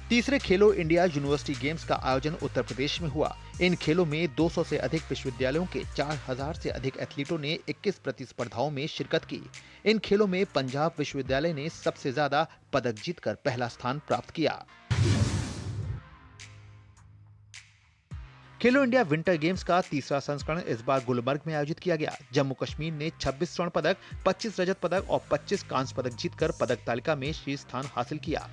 तीसरे खेलो इंडिया यूनिवर्सिटी गेम्स का आयोजन उत्तर प्रदेश में हुआ। इन खेलों में 200 से अधिक विश्वविद्यालयों के 4000 से अधिक एथलीटों ने 21 प्रतिस्पर्धाओं में शिरकत की। इन खेलों में पंजाब विश्वविद्यालय ने सबसे ज्यादा पदक जीतकर पहला स्थान प्राप्त किया। खेलो इंडिया विंटर गेम्स का तीसरा संस्करण इस बार गुलमर्ग में आयोजित किया गया। जम्मू कश्मीर ने 26 स्वर्ण पदक, 25 रजत पदक और 25 कांस्य पदक जीतकर पदक तालिका में शीर्ष स्थान हासिल किया।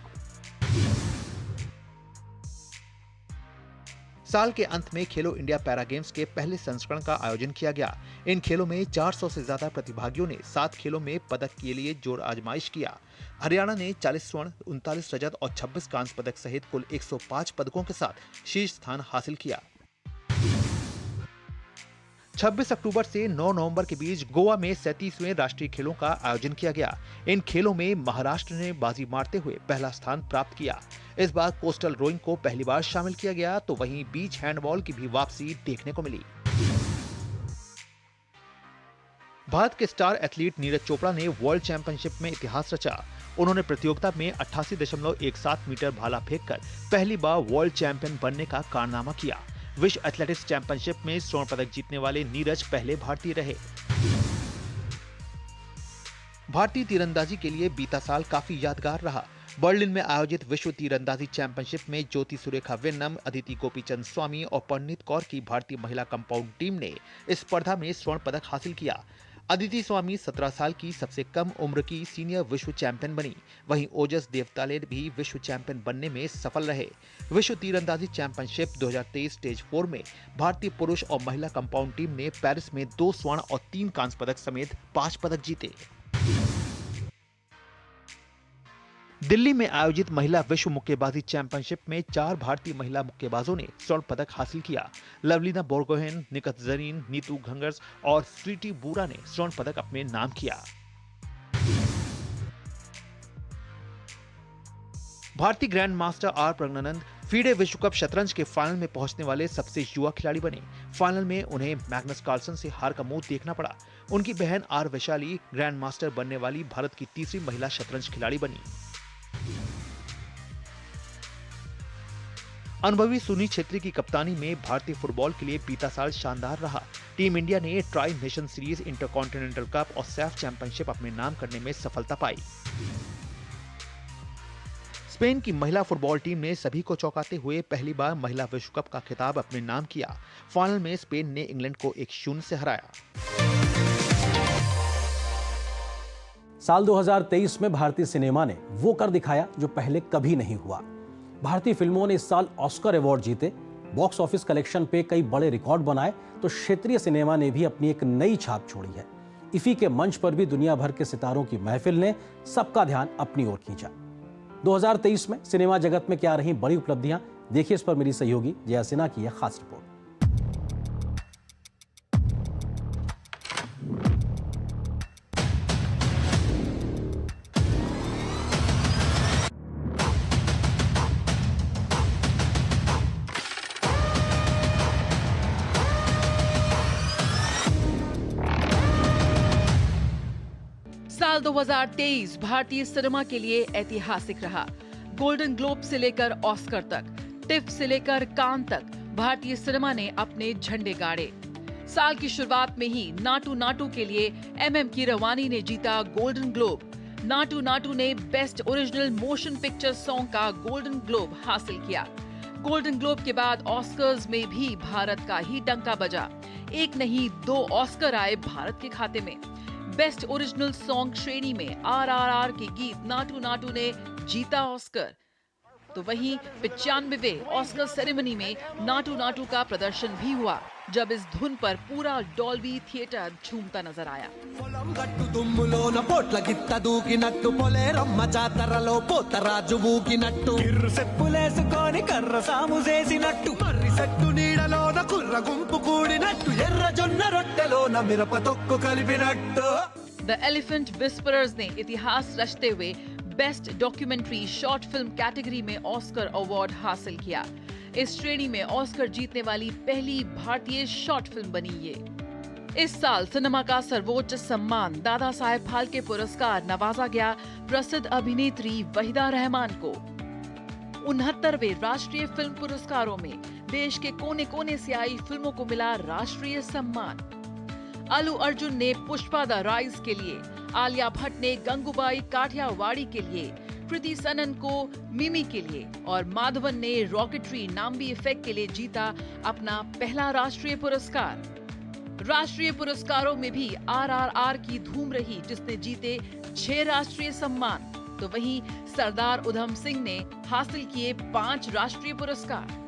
साल के अंत में खेलो इंडिया पैरा गेम्स के पहले संस्करण का आयोजन किया गया। इन खेलों में 400 से ज्यादा प्रतिभागियों ने 7 खेलों में पदक के लिए जोर आजमाइश किया। हरियाणा ने 40 स्वर्ण, 39 रजत और 26 कांस्य पदक सहित कुल 105 पदकों के साथ शीर्ष स्थान हासिल किया। 26 अक्टूबर से 9 नवंबर के बीच गोवा में 37वें राष्ट्रीय खेलों का आयोजन किया गया। इन खेलों में महाराष्ट्र ने बाजी मारते हुए पहला स्थान प्राप्त किया। इस बार कोस्टल रोइंग को पहली बार शामिल किया गया, तो वहीं बीच हैंडबॉल की भी वापसी देखने को मिली। भारत के स्टार एथलीट नीरज चोपड़ा ने वर्ल्ड चैंपियनशिप में इतिहास रचा। उन्होंने प्रतियोगिता में 88.17 मीटर भाला फेंककर पहली बार वर्ल्ड चैंपियन बनने का कारनामा किया। विश्व एथलेटिक्स चैंपियनशिप में स्वर्ण पदक जीतने वाले नीरज पहले भारतीय रहे। भारतीय तीरंदाजी के लिए बीता साल काफी यादगार रहा। बर्लिन में आयोजित विश्व तीरंदाजी चैंपियनशिप में ज्योति सुरेखा वेन्नम, अदिति गोपीचंद स्वामी और परनीत कौर की भारतीय महिला कंपाउंड टीम ने इस स्पर्धा में स्वर्ण पदक हासिल किया। अदिति स्वामी 17 साल की सबसे कम उम्र की सीनियर विश्व चैंपियन बनी। वहीं ओजस देवताले भी विश्व चैंपियन बनने में सफल रहे। विश्व तीरंदाजी चैंपियनशिप 2023 स्टेज 4 में भारतीय पुरुष और महिला कंपाउंड टीम ने पेरिस में 2 स्वर्ण और 3 कांस्य पदक समेत 5 पदक जीते। दिल्ली में आयोजित महिला विश्व मुक्केबाजी चैंपियनशिप में 4 भारतीय महिला मुक्केबाजों ने स्वर्ण पदक हासिल किया। लवलीना बोरगोहेन, निकत जरीन, नीतू घंगर्स और स्वीटी बूरा ने स्वर्ण पदक अपने नाम किया। भारतीय grand master R Praggnanandhaa FIDE विश्व कप शतरंज के फाइनल में पहुंचने वाले सबसे युवा खिलाड़ी बने। फाइनल में उन्हें मैग्नस कार्लसन से हार का मुंह देखना पड़ा। उनकी बहन आर वैशाली ग्रैंड मास्टर बनने वाली भारत की तीसरी महिला शतरंज खिलाड़ी बनी। अनुभवी सुनील छेत्री की कप्तानी में भारतीय फुटबॉल के लिए बीता साल शानदार रहा। टीम इंडिया ने tri nation series, intercontinental cup और सैफ चैंपियनशिप अपने नाम करने में सफलता पाई। स्पेन की महिला फुटबॉल टीम ने सभी को चौंकाते हुए पहली बार महिला विश्व कप का खिताब अपने नाम किया। फाइनल में स्पेन ने इंग्लैंड को 1-0 से हराया। साल 2023 में भारतीय सिनेमा ने वो कर दिखाया जो पहले कभी नहीं हुआ। भारतीय फिल्मों ने इस साल ऑस्कर अवार्ड जीते, बॉक्स ऑफिस कलेक्शन पे कई बड़े रिकॉर्ड बनाए, तो क्षेत्रीय सिनेमा ने भी अपनी एक नई छाप छोड़ी है। इफी के मंच पर भी दुनिया भर के सितारों की महफिल ने सबका ध्यान अपनी ओर खींचा। 2023 में सिनेमा जगत में क्या रही बड़ी उपलब्धियां, देखिए इस पर मेरी सहयोगी जया सिन्हा की यह खास रिपोर्ट। साल 2023 भारतीय सिनेमा के लिए ऐतिहासिक रहा। गोल्डन ग्लोब से लेकर ऑस्कर तक, टिफ से लेकर कान तक भारतीय सिनेमा ने अपने झंडे गाड़े। साल की शुरुआत में ही नाटू नाटू के लिए MM कीरवानी ने जीता गोल्डन ग्लोब। नाटू नाटू ने best original motion picture song का गोल्डन ग्लोब हासिल किया। गोल्डन ग्लोब के बाद ऑस्कर्स में भी भारत का ही डंका बजा। एक नहीं 2 ऑस्कर आए भारत के खाते में। बेस्ट ओरिजिनल सॉन्ग श्रेणी में RRR के गीत नाटू नाटू ने जीता ऑस्कर। तो वहीं 95वें ऑस्कर सेरेमनी में नाटू नाटू का प्रदर्शन भी हुआ, जब इस धुन पर पूरा डॉल्बी थिएटर झूमता नजर आया। द एलिफेंट विस्परर्स ने इतिहास रचते हुए best documentary short film category में ऑस्कर अवार्ड हासिल किया। इस श्रेणी में ऑस्कर जीतने वाली पहली भारतीय शॉर्ट फिल्म बनी ये। इस साल सिनेमा का सर्वोच्च सम्मान दादा साहेब फाल्के पुरस्कार नवाजा गया प्रसिद्ध अभिनेत्री वहीदा रहमान को। 69वें राष्ट्रीय फिल्म पुरस्कारों में देश के कोने कोने से आई फिल्मों को मिला राष्ट्रीय सम्मान। अल्लू अर्जुन ने पुष्पा द राइज के लिए, आलिया भट्ट ने गंगूबाई काठियावाड़ी के लिए, कृति सनन को मिमी के लिए और माधवन ने रॉकेटरी नाम्बी इफेक्ट के लिए जीता अपना पहला राष्ट्रीय पुरस्कार। राष्ट्रीय पुरस्कारों में भी RRR की धूम रही, जिसने जीते 6 राष्ट्रीय सम्मान। तो वहीं सरदार उधम सिंह ने हासिल किए 5 राष्ट्रीय पुरस्कार।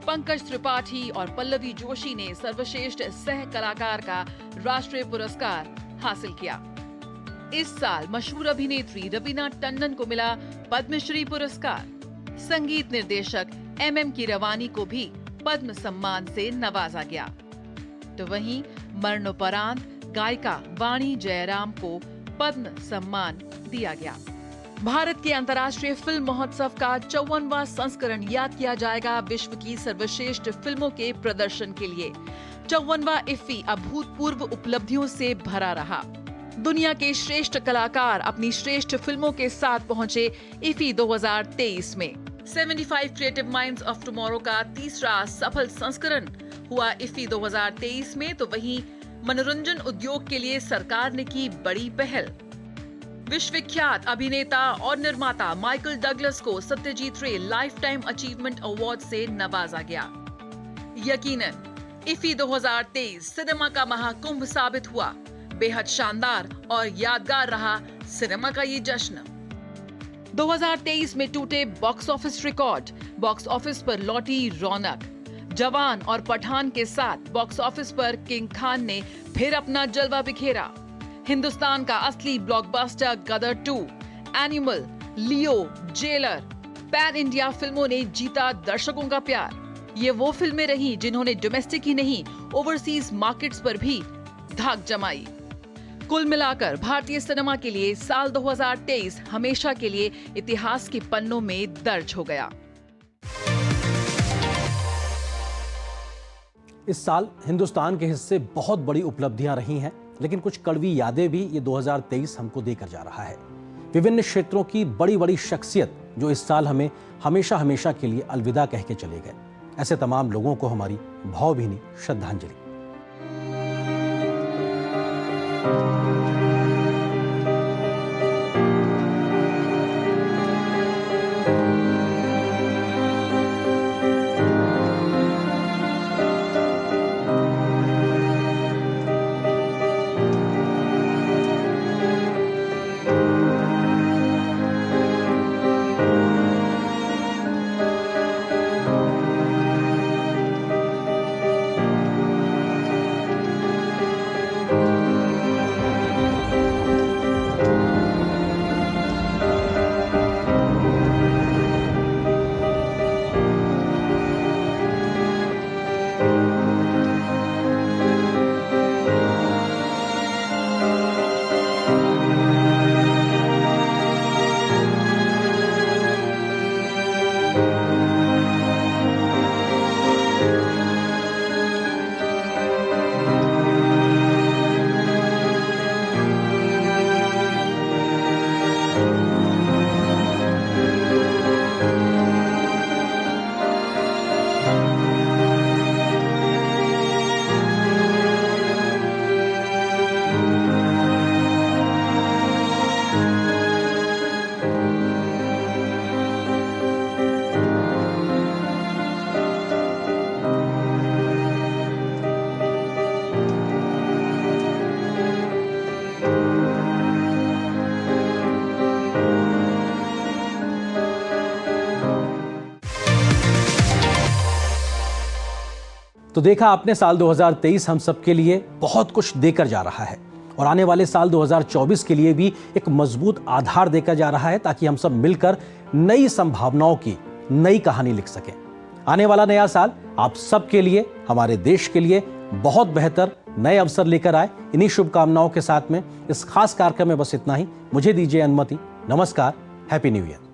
पंकज त्रिपाठी और पल्लवी जोशी ने सर्वश्रेष्ठ सह कलाकार का राष्ट्रीय पुरस्कार हासिल किया। इस साल मशहूर अभिनेत्री रवीना टंडन को मिला पद्मश्री पुरस्कार। संगीत निर्देशक MM कीरवानी को भी पद्म सम्मान से नवाजा गया। तो वहीं मरणोपरांत गायिका वाणी जयराम को पद्म सम्मान दिया गया। भारत के अंतर्राष्ट्रीय फिल्म महोत्सव का 54वां संस्करण याद किया जाएगा विश्व की सर्वश्रेष्ठ फिल्मों के प्रदर्शन के लिए। 54वां इफ्फी अभूतपूर्व उपलब्धियों से भरा रहा। दुनिया के श्रेष्ठ कलाकार अपनी श्रेष्ठ फिल्मों के साथ पहुंचे इफ्फी 2023 में। 75 क्रिएटिव माइंड्स ऑफ टुमारो का तीसरा सफल संस्करण हुआ इफ्फी 2023 में, तो वहीं मनोरंजन उद्योग के लिए सरकार ने की बड़ी पहल। विश्वविख्यात अभिनेता और निर्माता माइकल डगलस को सत्यजीत रे लाइफ टाइम अचीवमेंट अवार्ड से नवाजा गया। यकीनन इफ्फी 2023 सिनेमा का महाकुंभ साबित हुआ। बेहद शानदार और यादगार रहा सिनेमा का ये जश्न। 2023 में टूटे box office record, box office पर लौटी रौनक। जवान और पठान के साथ बॉक्स ऑफिस पर किंग खान ने फिर अपना जलवा बिखेरा। हिंदुस्तान का असली ब्लॉकबस्टर गदर 2, एनिमल, लियो, जेलर, पैन इंडिया फिल्मों ने जीता दर्शकों का प्यार। ये वो फिल्में रही जिन्होंने डोमेस्टिक ही नहीं ओवरसीज मार्केट्स पर भी धाक जमाई। कुल मिलाकर भारतीय सिनेमा के लिए साल 2023 हमेशा के लिए इतिहास के पन्नों में दर्ज हो गया। इस साल हिंदुस्तान के हिस्से बहुत बड़ी उपलब्धियां रही हैं, लेकिन कुछ कड़वी यादें भी ये 2023 हमको देकर जा रहा है। विभिन्न क्षेत्रों की बड़ी बड़ी शख्सियत जो इस साल हमें हमेशा हमेशा के लिए अलविदा कह के चले गए। ऐसे तमाम लोगों को हमारी भावभीनी श्रद्धांजलि। तो देखा आपने, साल 2023 हम सबके लिए बहुत कुछ देकर जा रहा है और आने वाले साल 2024 के लिए भी एक मजबूत आधार देकर जा रहा है, ताकि हम सब मिलकर नई संभावनाओं की नई कहानी लिख सकें। आने वाला नया साल आप सबके लिए, हमारे देश के लिए बहुत बेहतर नए अवसर लेकर आए। इन्हीं शुभकामनाओं के साथ में इस खास कार्यक्रम में बस इतना ही। मुझे दीजिए अनुमति। नमस्कार, हैप्पी न्यू ईयर।